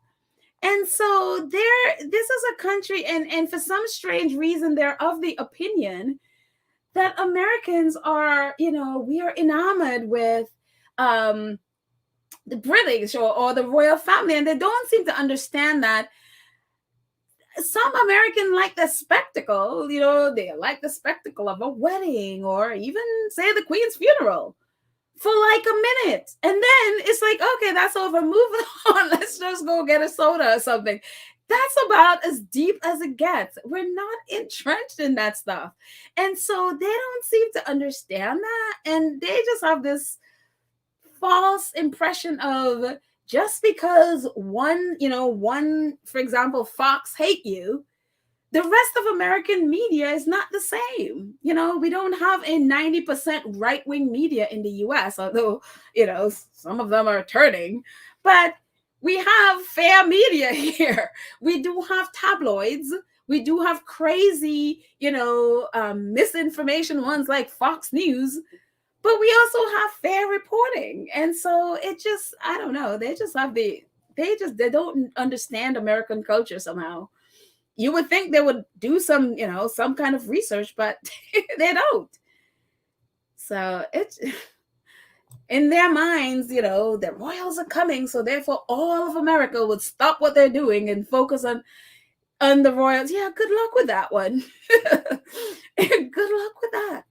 Speaker 1: And so this is a country, and for some strange reason, they're of the opinion that Americans are, we are enamored with the British or the royal family, and they don't seem to understand that some American like the spectacle. They like the spectacle of a wedding, or even say the Queen's funeral, for like a minute, and then it's like, okay, that's over, moving on. Let's just go get a soda or something. That's about as deep as it gets. We're not entrenched in that stuff, and so they don't seem to understand that, and they just have this false impression of, just because one, for example, Fox hate you, the rest of American media is not the same. We don't have a 90% right-wing media in the US, although, some of them are turning, but we have fair media here. We do have tabloids. We do have crazy, misinformation ones like Fox News. But we also have fair reporting. And so I don't know. They don't understand American culture somehow. You would think they would do some kind of research, but they don't. So it's in their minds, the royals are coming. So therefore all of America would stop what they're doing and focus on the royals. Yeah, good luck with that one. Good luck with that.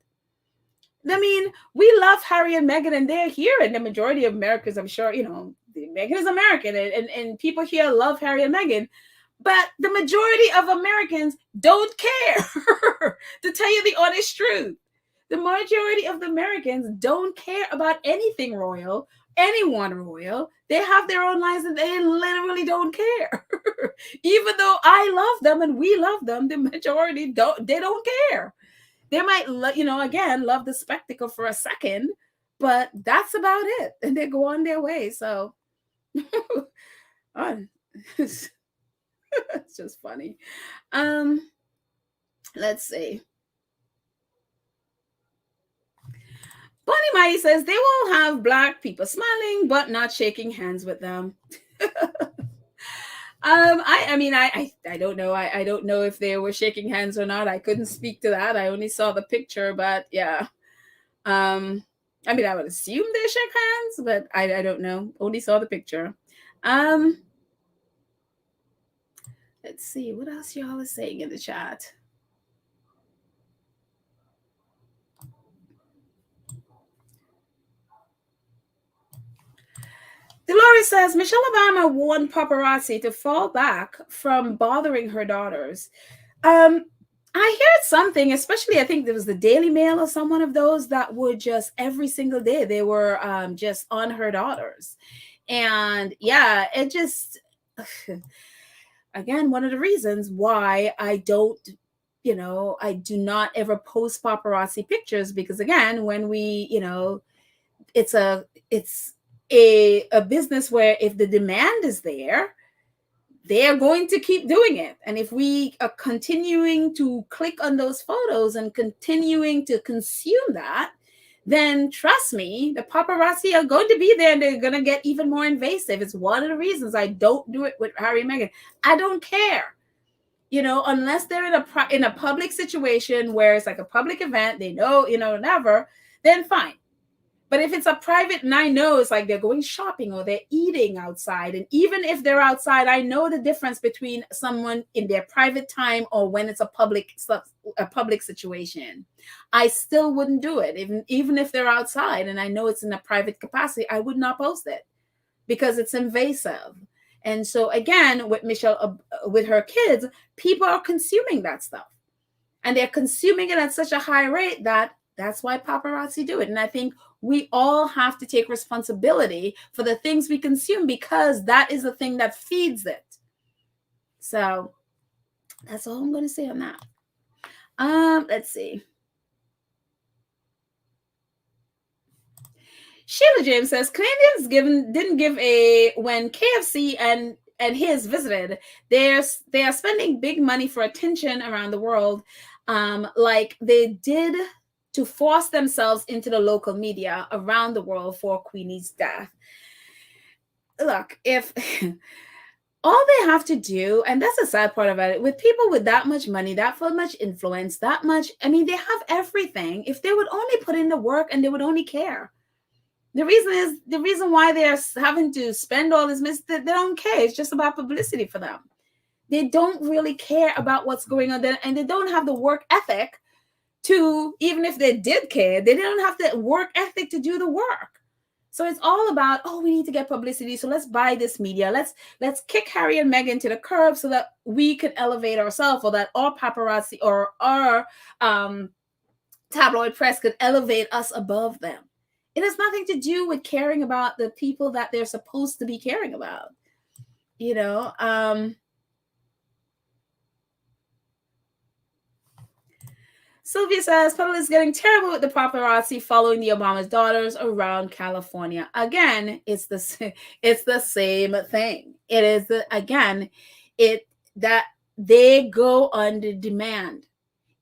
Speaker 1: I mean, we love Harry and Meghan, and they're here, and the majority of Americans, I'm sure, Meghan is American, and people here love Harry and Meghan, but the majority of Americans don't care. To tell you the honest truth, the majority of the Americans don't care about anything royal, anyone royal. They have their own lives, and they literally don't care. Even though I love them and we love them, the majority don't care. They might, again, love the spectacle for a second, but that's about it. And they go on their way. So it's just funny. Let's see. Bonnie Mighty says they will have black people smiling but not shaking hands with them. I mean, I don't know. I don't know if they were shaking hands or not. I couldn't speak to that. I only saw the picture, but yeah. I mean, I would assume they shook hands, but I don't know. Only saw the picture. Let's see what else y'all are saying in the chat. Dolores says Michelle Obama warned paparazzi to fall back from bothering her daughters. I heard something, especially I think there was the Daily Mail or some one of those that would just every single day they were just on her daughters. And yeah, it just again, one of the reasons why I don't, I do not ever post paparazzi pictures, because again, when we, it's a business where if the demand is there, they're going to keep doing it. And if we are continuing to click on those photos and continuing to consume that, then trust me, the paparazzi are going to be there and they're going to get even more invasive. It's one of the reasons I don't do it with Harry and Meghan. I don't care, unless they're in a public situation where it's like a public event, they know, whatever, then fine. But if it's a private, and I know it's like they're going shopping or they're eating outside, and even if they're outside, I know the difference between someone in their private time or when it's a public situation. I still wouldn't do it. Even if they're outside and I know it's in a private capacity, I would not post it because it's invasive. And so again, with Michelle, with her kids, people are consuming that stuff. And they're consuming it at such a high rate that's why paparazzi do it. And I think we all have to take responsibility for the things we consume, because that is the thing that feeds it. So that's all I'm going to say on that. Let's see. Sheila James says Canadians didn't give a when KFC and his visited. They are spending big money for attention around the world, like they did to force themselves into the local media around the world for Queenie's death. Look, if all they have to do, and that's the sad part about it, with people with that much money, that much influence, they have everything. If they would only put in the work and they would only care. The reason why they're having to spend all this money, they don't care. It's just about publicity for them. They don't really care about what's going on there, and they don't have the work ethic to, even if they did care, they don't have the work ethic to do the work. So it's all about, we need to get publicity, so let's buy this media. Let's kick Harry and Meghan to the curb so that we can elevate ourselves, or that our paparazzi or our tabloid press could elevate us above them. It has nothing to do with caring about the people that they're supposed to be caring about. Sylvia says, Petal is getting terrible with the paparazzi following the Obama's daughters around California. Again, it's the same thing. It is that they go under demand.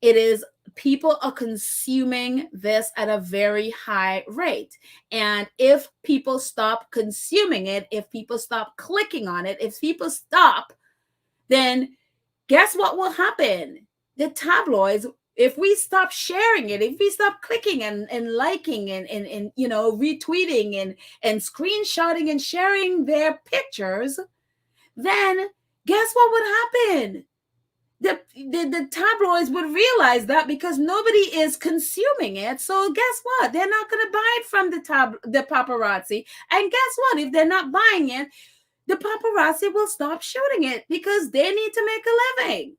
Speaker 1: It is, people are consuming this at a very high rate. And if people stop consuming it, if people stop clicking on it, if people stop, then guess what will happen? The tabloids, if we stop sharing it, if we stop clicking and liking and retweeting and screenshotting and sharing their pictures, then guess what would happen? The tabloids would realize that, because nobody is consuming it. So guess what? They're not going to buy it from the paparazzi. And guess what? If they're not buying it, the paparazzi will stop shooting it, because they need to make a living.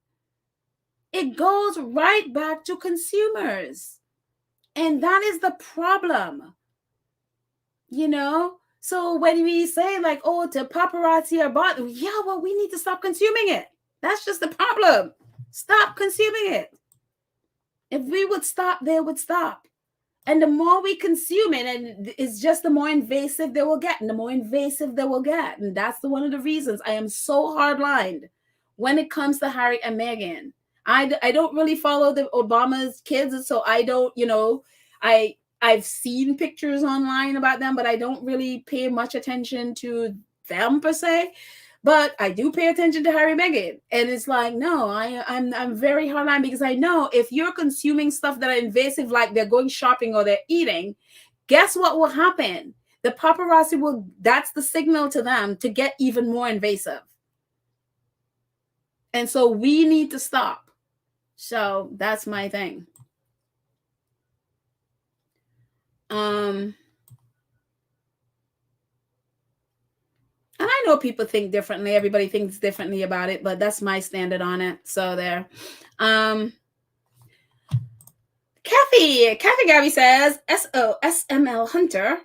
Speaker 1: It goes right back to consumers. And that is the problem. So when we say like, the paparazzi are bought, we need to stop consuming it. That's just the problem. Stop consuming it. If we would stop, they would stop. And the more we consume it, and it's just the more invasive they will get, and the more invasive they will get. And that's one of the reasons I am so hardlined when it comes to Harry and Meghan. I don't really follow the Obama's kids, so I don't, I've seen pictures online about them, but I don't really pay much attention to them per se. But I do pay attention to Harry and Meghan. And it's like, no, I'm very hardline, because I know if you're consuming stuff that are invasive, like they're going shopping or they're eating, guess what will happen? The paparazzi will, that's the signal to them to get even more invasive. And so we need to stop. So that's my thing. And I know people think differently. Everybody thinks differently about it, but that's my standard on it. So there. Kathy Gabby says, SML Hunter.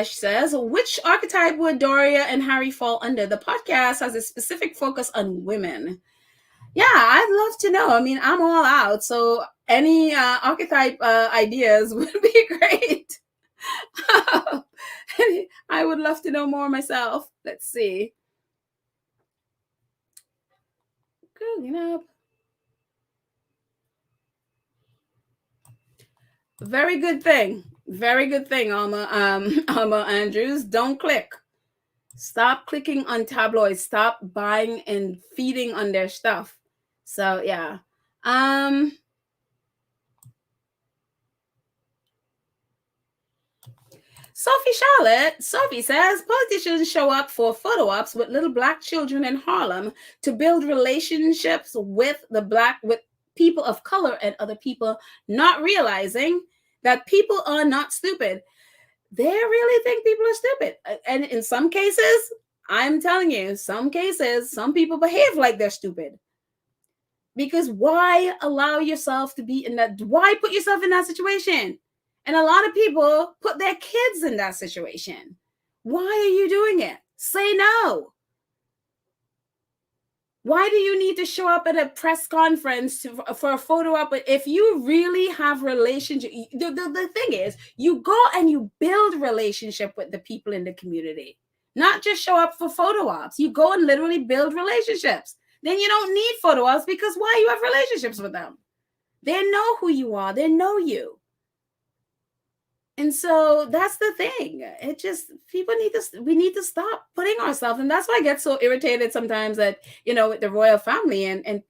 Speaker 1: She says, which archetype would Doria and Harry fall under? The podcast has a specific focus on women. Yeah, I'd love to know. I mean, I'm all out. So any archetype ideas would be great. I would love to know more myself. Let's see. Growing up. Very good thing. Very good thing, Alma Andrews. Don't click. Stop clicking on tabloids. Stop buying and feeding on their stuff. So yeah. Sophie says politicians show up for photo ops with little black children in Harlem to build relationships with people of color and other people, not realizing that people are not stupid. They really think people are stupid. And in some cases, I'm telling you, some people behave like they're stupid. Because why allow yourself to be in that? Why put yourself in that situation? And a lot of people put their kids in that situation. Why are you doing it? Say no. Why do you need to show up at a press conference for a photo op? If you really have relationship, the thing is, you go and you build relationship with the people in the community, not just show up for photo ops. You go and literally build relationships. Then you don't need photo ops, because why? You have relationships with them. They know who you are. They know you. And so that's the thing. It just, we need to stop putting ourselves. And that's why I get so irritated sometimes at, with the royal family and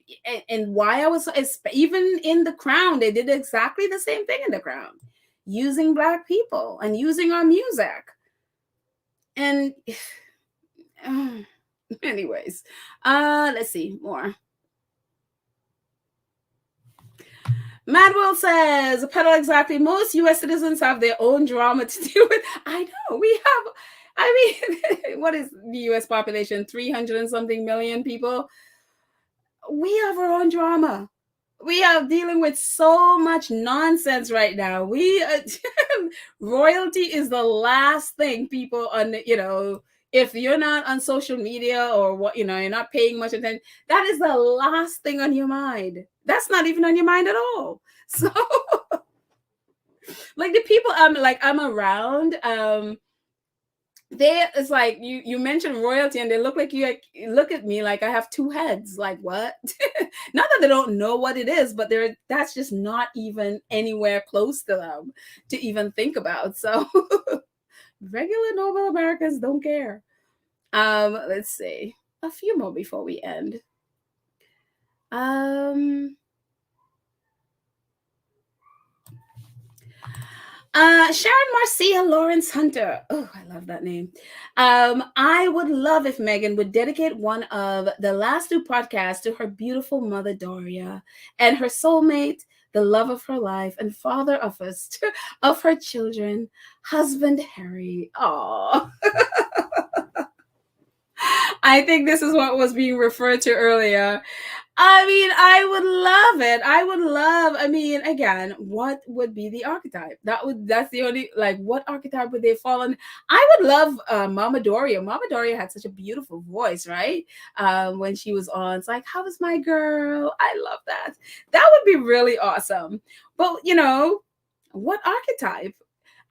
Speaker 1: why I was, even in The Crown, they did exactly the same thing in The Crown, using Black people and using our music. And anyways, let's see more. Madwell says, pedal exactly. Most U.S. citizens have their own drama to deal with. I know. What is the U.S. population? 300 and something million people. We have our own drama. We are dealing with so much nonsense right now. Royalty is the last thing people on, if you're not on social media or what, you're not paying much attention, that is the last thing on your mind. That's not even on your mind at all. So like the people I'm around, it's like you mentioned royalty and they look at me like I have two heads. Like, what? Not that they don't know what it is, but that's just not even anywhere close to them to even think about. So regular normal Americans don't care. Let's see. A few more before we end. Sharon Marcia Lawrence Hunter. Oh, I love that name. I would love if Meghan would dedicate one of the last two podcasts to her beautiful mother, Doria, and her soulmate, the love of her life, and father of her children, husband Harry. Aww. I think this is what was being referred to earlier. I mean, I would love it. Again, what would be the archetype? That's the only, what archetype would they fall in? I would love Mama Doria. Mama Doria had such a beautiful voice, right? When she was on, it's like, how was my girl? I love that. That would be really awesome. But, what archetype?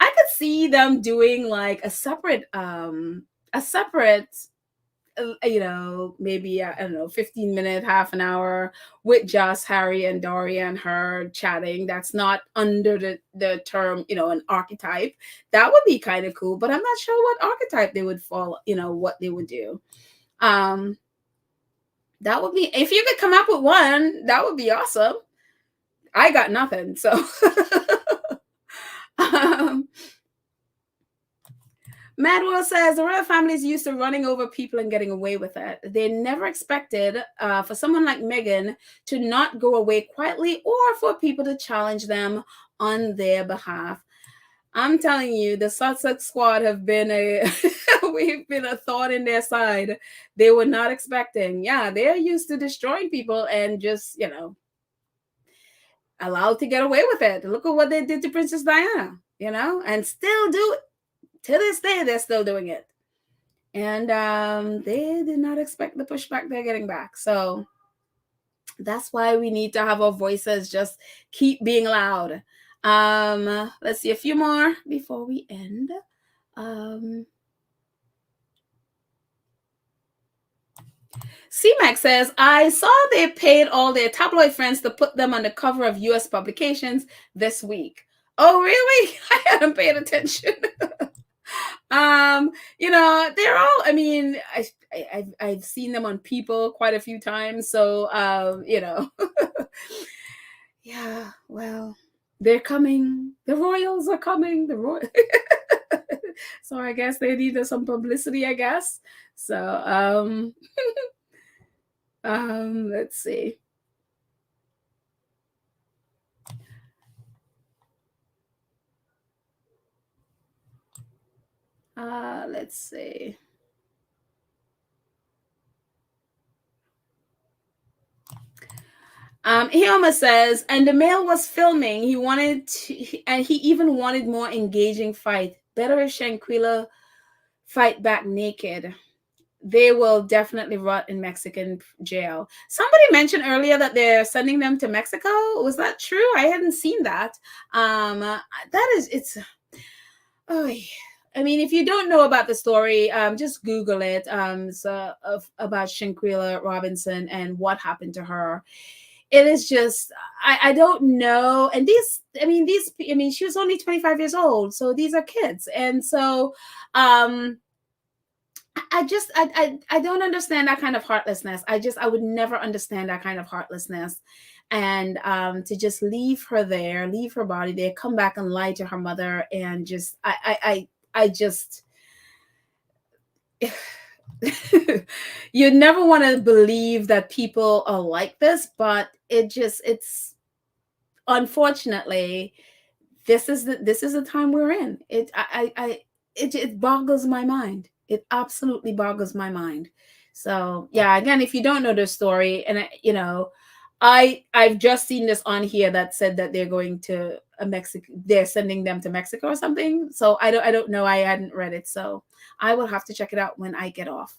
Speaker 1: I could see them doing like a separate maybe, I don't know, 15 minute, half an hour with just Harry and Dory and her chatting. That's not under the term, an archetype. That would be kind of cool, but I'm not sure what archetype they would fall, what they would do. That would be, if you could come up with one, that would be awesome. I got nothing, so. Madwell says the royal family is used to running over people and getting away with it. They never expected for someone like Meghan to not go away quietly or for people to challenge them on their behalf. I'm telling you, the Sussex squad have been we've been a thorn in their side. They were not expecting. Yeah, they're used to destroying people and just, allowed to get away with it. Look at what they did to Princess Diana, and still do it. To this day, they're still doing it. And they did not expect the pushback they're getting back. So that's why we need to have our voices just keep being loud. Let's see a few more before we end. C-Mac says, I saw they paid all their tabloid friends to put them on the cover of U.S. publications this week. Oh, really? I hadn't paid attention. They're all, I've seen them on People quite a few times. So, yeah, well, they're coming. The royals are coming. So I guess they needed some publicity, I guess. So, let's see. Let's see. Hioma says, and the male was filming. He wanted to, and he even wanted more engaging fight. Better if Shanquilla fight back naked. They will definitely rot in Mexican jail. Somebody mentioned earlier that they're sending them to Mexico. Was that true? I hadn't seen that. If you don't know about the story, just Google it. About Shanquilla Robinson and what happened to her. It is just, I don't know. And she was only 25 years old. So these are kids. And so, I don't understand that kind of heartlessness. I would never understand that kind of heartlessness. And to just leave her there, leave her body there, come back and lie to her mother, and just I just you never want to believe that people are like this, but it's unfortunately this is the time we're in. It boggles my mind. It absolutely boggles my mind. So yeah, again, if you don't know the story, and I've just seen this on here that said that they're going to Mexico. They're sending them to Mexico or something. So I don't know. I hadn't read it, so I will have to check it out when I get off.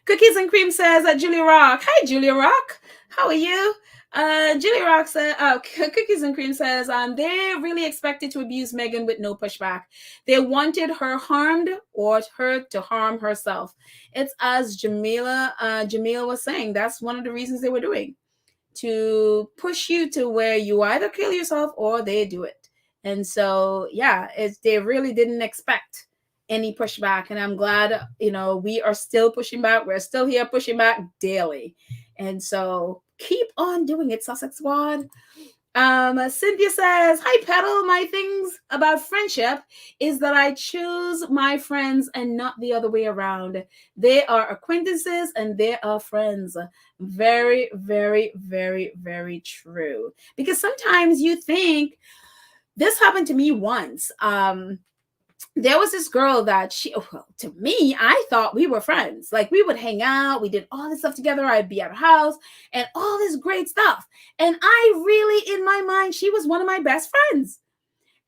Speaker 1: Cookies and Cream says that Julia Rock. Hi, Julia Rock. How are you? Julia Rock said, Cookies and Cream says, they really expected to abuse Meghan with no pushback. They wanted her harmed or her to harm herself. It's as Jamila was saying, that's one of the reasons they were doing, to push you to where you either kill yourself or they do it. And so, yeah, they really didn't expect any pushback. And I'm glad, we are still pushing back. We're still here pushing back daily. And so keep on doing it, Sussex Squad. Cynthia says, hi, Petal. My things about friendship is that I choose my friends and not the other way around. They are acquaintances and they are friends. Very, very, very, very true. Because sometimes you think, this happened to me once. There was this girl that to me, I thought we were friends. Like, we would hang out. We did all this stuff together. I'd be at her house and all this great stuff. And I really, in my mind, she was one of my best friends.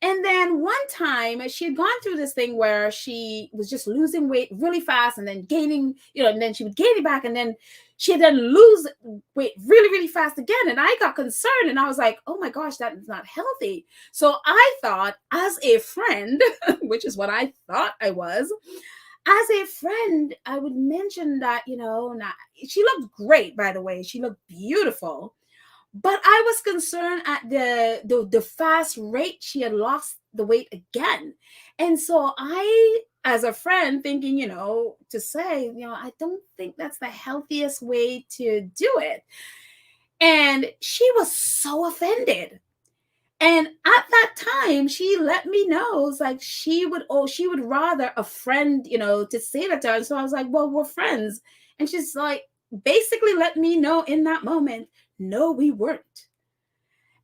Speaker 1: And then one time she had gone through this thing where she was just losing weight really fast and then gaining, and then she would gain it back. And then she'd then lose weight really, really fast again. And I got concerned and I was like, oh my gosh, that is not healthy. So I thought, as a friend, which is what I thought I was, as a friend, I would mention that, she looked great, by the way. She looked beautiful. But I was concerned at the fast rate she had lost the weight again. And so I, as a friend, thinking, to say, I don't think that's the healthiest way to do it. And she was so offended. And at that time, she let me know, it's like she would rather a friend, to say that to her. And so I was like, well, we're friends. And she's like, basically let me know in that moment, no, we weren't.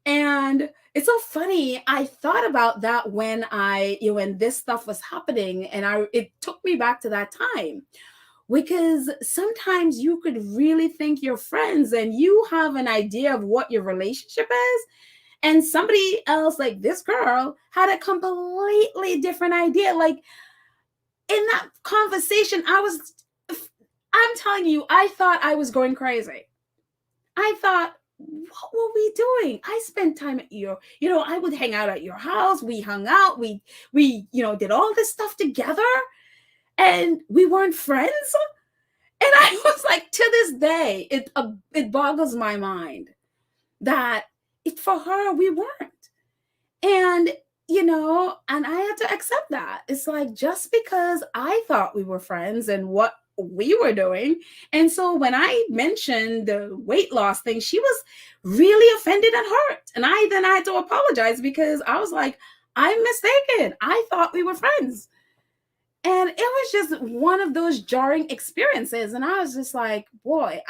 Speaker 1: And it's so funny. I thought about that when when this stuff was happening, and it took me back to that time, because sometimes you could really think you're friends and you have an idea of what your relationship is, and somebody else, like this girl, had a completely different idea. Like in that conversation, I'm telling you, I thought I was going crazy. I thought, what were we doing? I spent time at I would hang out at your house. We hung out. We did all this stuff together, and we weren't friends. And I was like, to this day, it boggles my mind that for her, we weren't. And, and I had to accept that. It's like, just because I thought we were friends and what we were doing. And so when I mentioned the weight loss thing, she was really offended and hurt. And I had to apologize, because I was like, I'm mistaken. I thought we were friends. And it was just one of those jarring experiences. And I was just like, boy,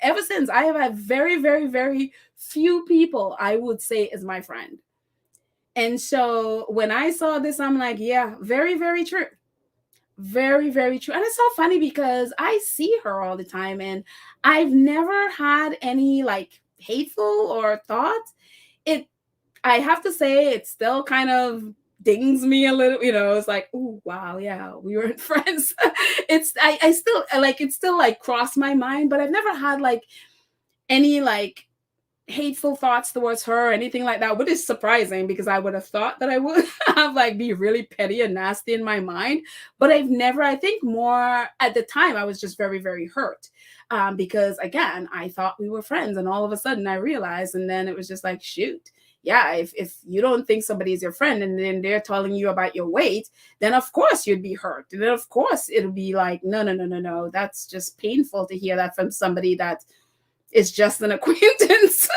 Speaker 1: ever since, I have had very, very, very few people I would say is my friend. And so when I saw this, I'm like, yeah, very, very true. Very, very true. And it's so funny because I see her all the time, and I've never had any like hateful or thoughts. I have to say, it still kind of dings me a little, it's like, oh, wow, yeah, we weren't friends. I still like, it still like crossed my mind, but I've never had like any like hateful thoughts towards her or anything like that, which is surprising, because I would have thought that I would have like be really petty and nasty in my mind. But I think more at the time, I was just very, very hurt, because again, I thought we were friends, and all of a sudden I realized, and then it was just like, shoot, yeah, if you don't think somebody is your friend and then they're telling you about your weight, then of course you'd be hurt. And then of course it'll be like, no, that's just painful to hear that from somebody that is just an acquaintance.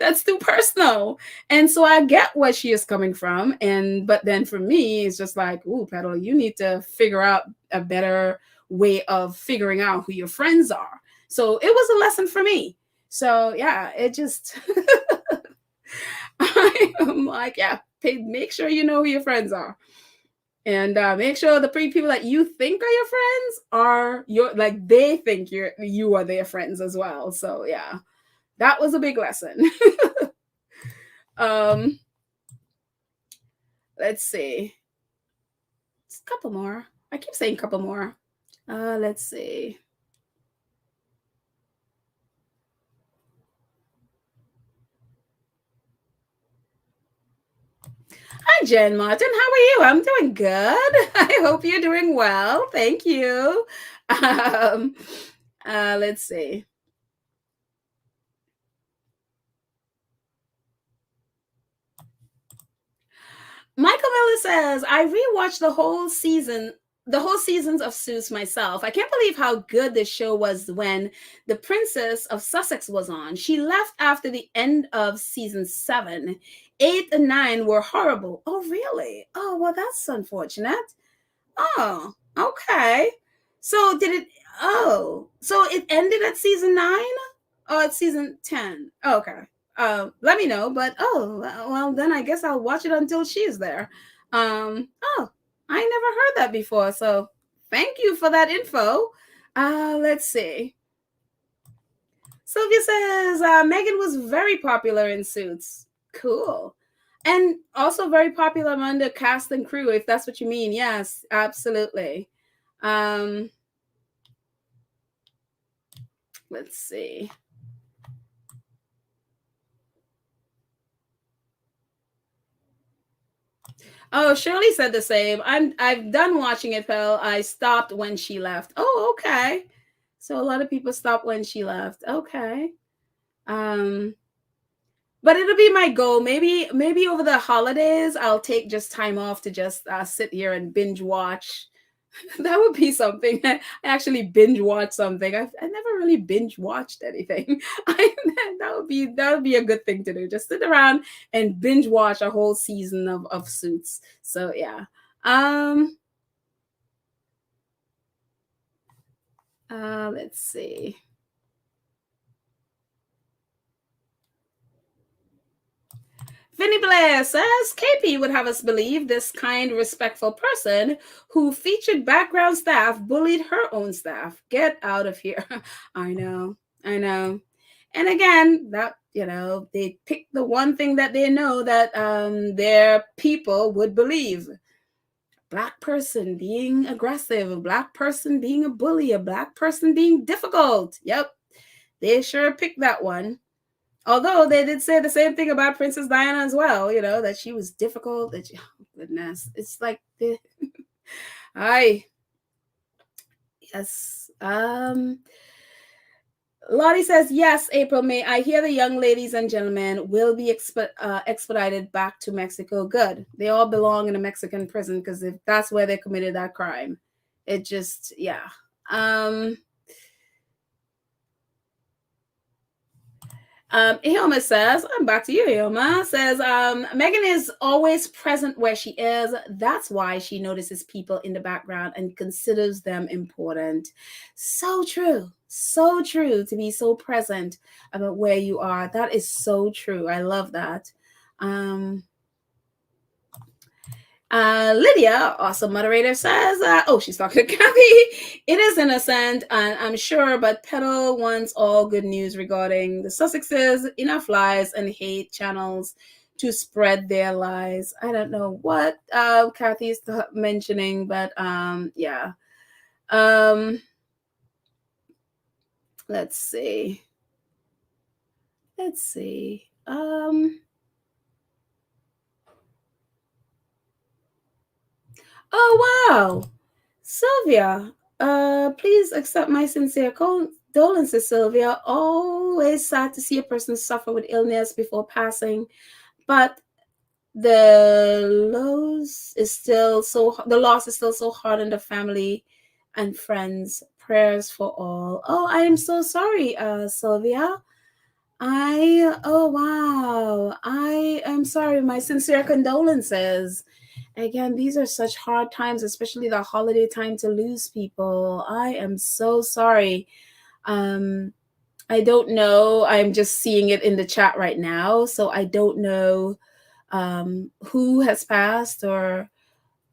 Speaker 1: That's too personal. And so I get where she is coming from. But then for me, it's just like, ooh, Petal, you need to figure out a better way of figuring out who your friends are. So it was a lesson for me. So yeah, it just, I'm like, yeah, make sure you know who your friends are. And make sure the people that you think are your friends are they think you are their friends as well. So yeah, that was a big lesson. Let's see. It's a couple more. I keep saying couple more. Let's see. Hi, Jen Martin. How are you? I'm doing good. I hope you're doing well. Thank you. Let's see. Michael Miller says, I rewatched the whole seasons of Suits myself. I can't believe how good this show was when the Princess of Sussex was on. She left after the end of season 7. 8 and 9 were horrible. Oh, really? Oh, well, that's unfortunate. Oh, okay. So so it ended at season 9? Oh, it's season 10. Okay. Let me know, but well, then I guess I'll watch it until she's there. Oh, I never heard that before, so thank you for that info. Let's see. Sylvia says Meghan was very popular in Suits. Cool. And also very popular among the cast and crew, if that's what you mean. Yes, absolutely. Let's see. Oh, Shirley said the same. I've done watching it, Phil. I stopped when she left. Oh, okay. So a lot of people stopped when she left. Okay. Um, but it'll be my goal. Maybe over the holidays, I'll take just time off to just sit here and binge watch. That would be something. I actually binge watch something. I never really binge watched anything. That would be a good thing to do. Just sit around and binge watch a whole season of Suits. So yeah. Um. Let's see. Vinny Blair says KP would have us believe this kind, respectful person who featured background staff bullied her own staff. Get out of here. I know. I know. And again, that, they pick the one thing that they know that their people would believe. Black person being aggressive, a black person being a bully, a black person being difficult. Yep. They sure picked that one. Although they did say the same thing about Princess Diana as well, that she was difficult. Oh, goodness, it's like I yes. Lottie says yes. April May. I hear the young ladies and gentlemen will be expedited back to Mexico. Good. They all belong in a Mexican prison because if that's where they committed that crime, it just yeah. Hilma says, I'm back to you, Hilma. Says, Meghan is always present where she is. That's why she notices people in the background and considers them important. So true. So true to be so present about where you are. That is so true. I love that. Lydia, also moderator, says, she's talking to Kathy. It is innocent, and I'm sure, but peddle wants all good news regarding the Sussexes, enough lies and hate channels to spread their lies. I don't know what Kathy is mentioning, but yeah. Let's see. Oh, wow. Sylvia, please accept my sincere condolences, Sylvia. Always sad to see a person suffer with illness before passing, but the loss is still so hard on the family and friends. Prayers for all. Oh, I am so sorry, Sylvia. Oh wow. I am sorry. My sincere condolences. Again, these are such hard times, especially the holiday time, to lose people. I am so sorry. I don't know. I'm just seeing it in the chat right now, so I don't know who has passed or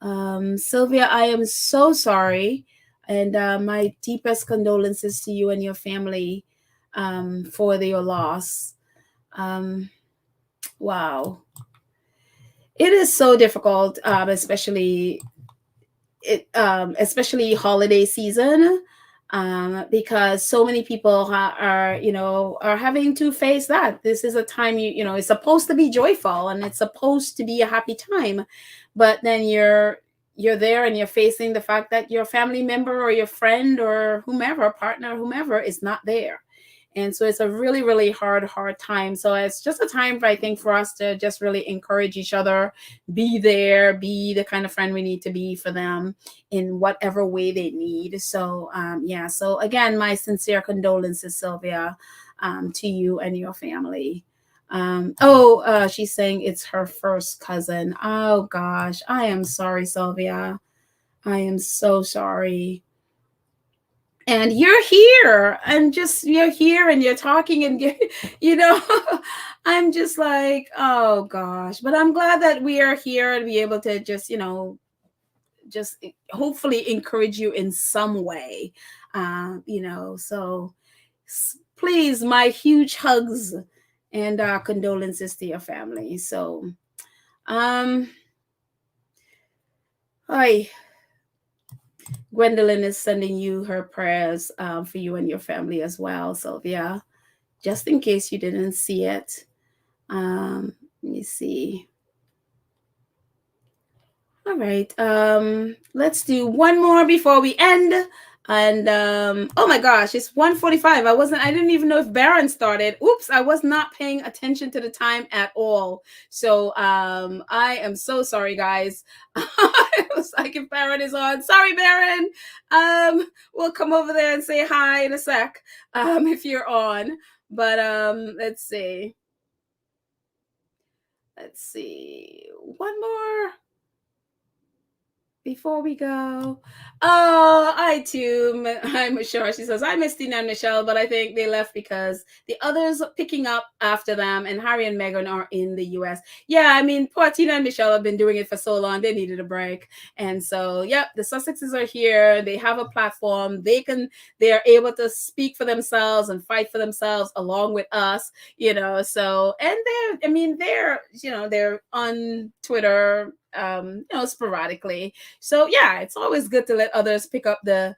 Speaker 1: Sylvia. I am so sorry, and my deepest condolences to you and your family for your loss. Wow. It is so difficult, especially holiday season, because so many people are having to face that. This is a time it's supposed to be joyful and it's supposed to be a happy time, but then you're there and you're facing the fact that your family member or your friend or whomever, partner, whomever is not there. And so it's a really, really hard time. So it's just a time, I think, for us to just really encourage each other, be there, be the kind of friend we need to be for them in whatever way they need. So, yeah. So again, my sincere condolences, Sylvia, to you and your family. She's saying it's her first cousin. Oh gosh, I am sorry, Sylvia. I am so sorry. And you're here and you're here and you're talking and I'm just like, oh gosh, but I'm glad that we are here to be able to just just hopefully encourage you in some way. So please, my huge hugs and condolences to your family. So hi, Gwendolyn is sending you her prayers for you and your family as well, Sylvia, just in case you didn't see it. Let me see. All right. Let's do one more before we end. And oh my gosh, it's 1:45. I didn't even know if Baron started. Oops, I was not paying attention to the time at all. So I am so sorry, guys. It was like if Baron is on. Sorry, Baron. We'll come over there and say hi in a sec. If you're on. But let's see. Let's see. One more before we go. Oh, I too. I'm sure. She says, I miss Tina and Michelle, but I think they left because the others are picking up after them, and Harry and Meghan are in the US. Yeah, I mean, poor Tina and Michelle have been doing it for so long. They needed a break. And so, yep, the Sussexes are here. They have a platform. They are able to speak for themselves and fight for themselves along with us, so, and they're on Twitter, sporadically. So yeah, it's always good to let others pick up the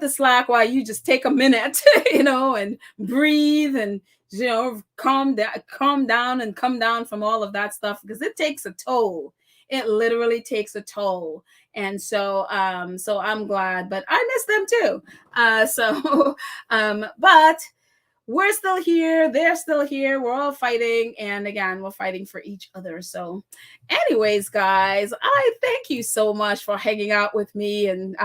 Speaker 1: slack while you just take a minute, and breathe and calm down and come down from all of that stuff, because it takes a toll. It literally takes a toll. And so I'm glad, but I miss them too. But we're still here. They're still here. We're all fighting. And again, we're fighting for each other. So anyways, guys, I thank you so much for hanging out with me. And,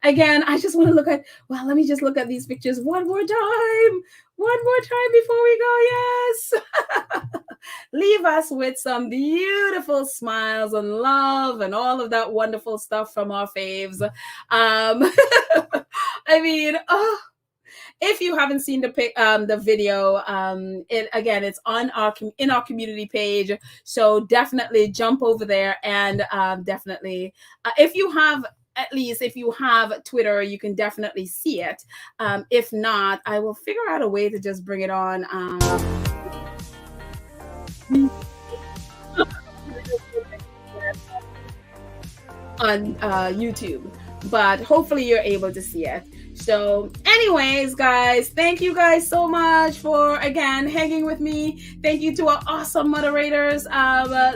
Speaker 1: again, I just want to let me just look at these pictures one more time before we go. Yes. Leave us with some beautiful smiles and love and all of that wonderful stuff from our faves. If you haven't seen the video, it's on our community page. So definitely jump over there and definitely, if you have Twitter, you can definitely see it. If not, I will figure out a way to just bring it on. On YouTube, but hopefully you're able to see it. So anyways, guys, thank you guys so much for, again, hanging with me. Thank you to our awesome moderators,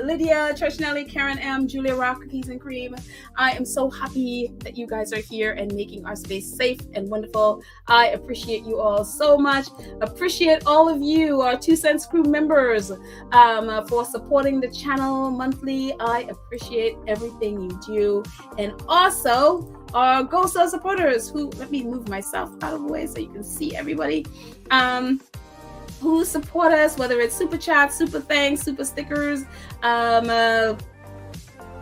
Speaker 1: Lydia, Church Nelly, Karen M, Julia Rock, Cookies and Cream. I am so happy that you guys are here and making our space safe and wonderful. I appreciate you all so much. Appreciate all of you, our 2 Cents Crew members, for supporting the channel monthly. I appreciate everything you do. And also our Go Sell supporters who, let me move myself out of the way so you can see everybody, who support us, whether it's super chat, super thanks, super stickers,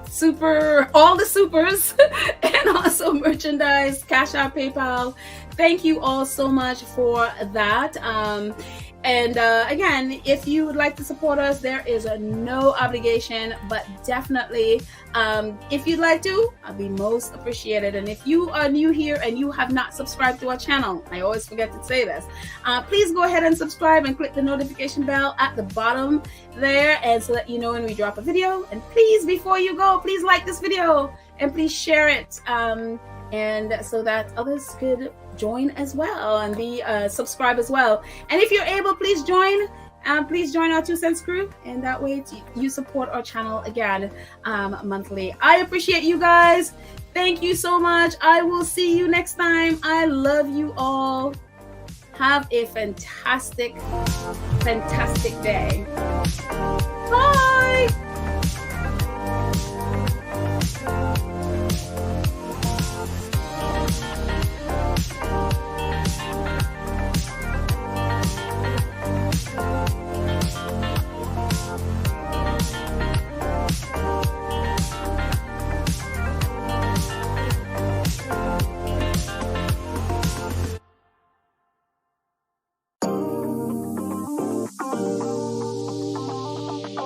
Speaker 1: super, all the supers, and also merchandise, Cash App, PayPal. Thank you all so much for that. Again, if you would like to support us, there is no obligation, but definitely, if you'd like to, I'll be most appreciated. And if you are new here and you have not subscribed to our channel, I always forget to say this, please go ahead and subscribe and click the notification bell at the bottom there, and so that you know when we drop a video. And please, before you go, please like this video and please share it, and so that others could join as well and be subscribe as well. And if you're able, please join our 2 Cents Crew, and that way you support our channel again monthly. I appreciate you guys. Thank you so much. I will see you next time. I love you all. Have a fantastic day. Bye.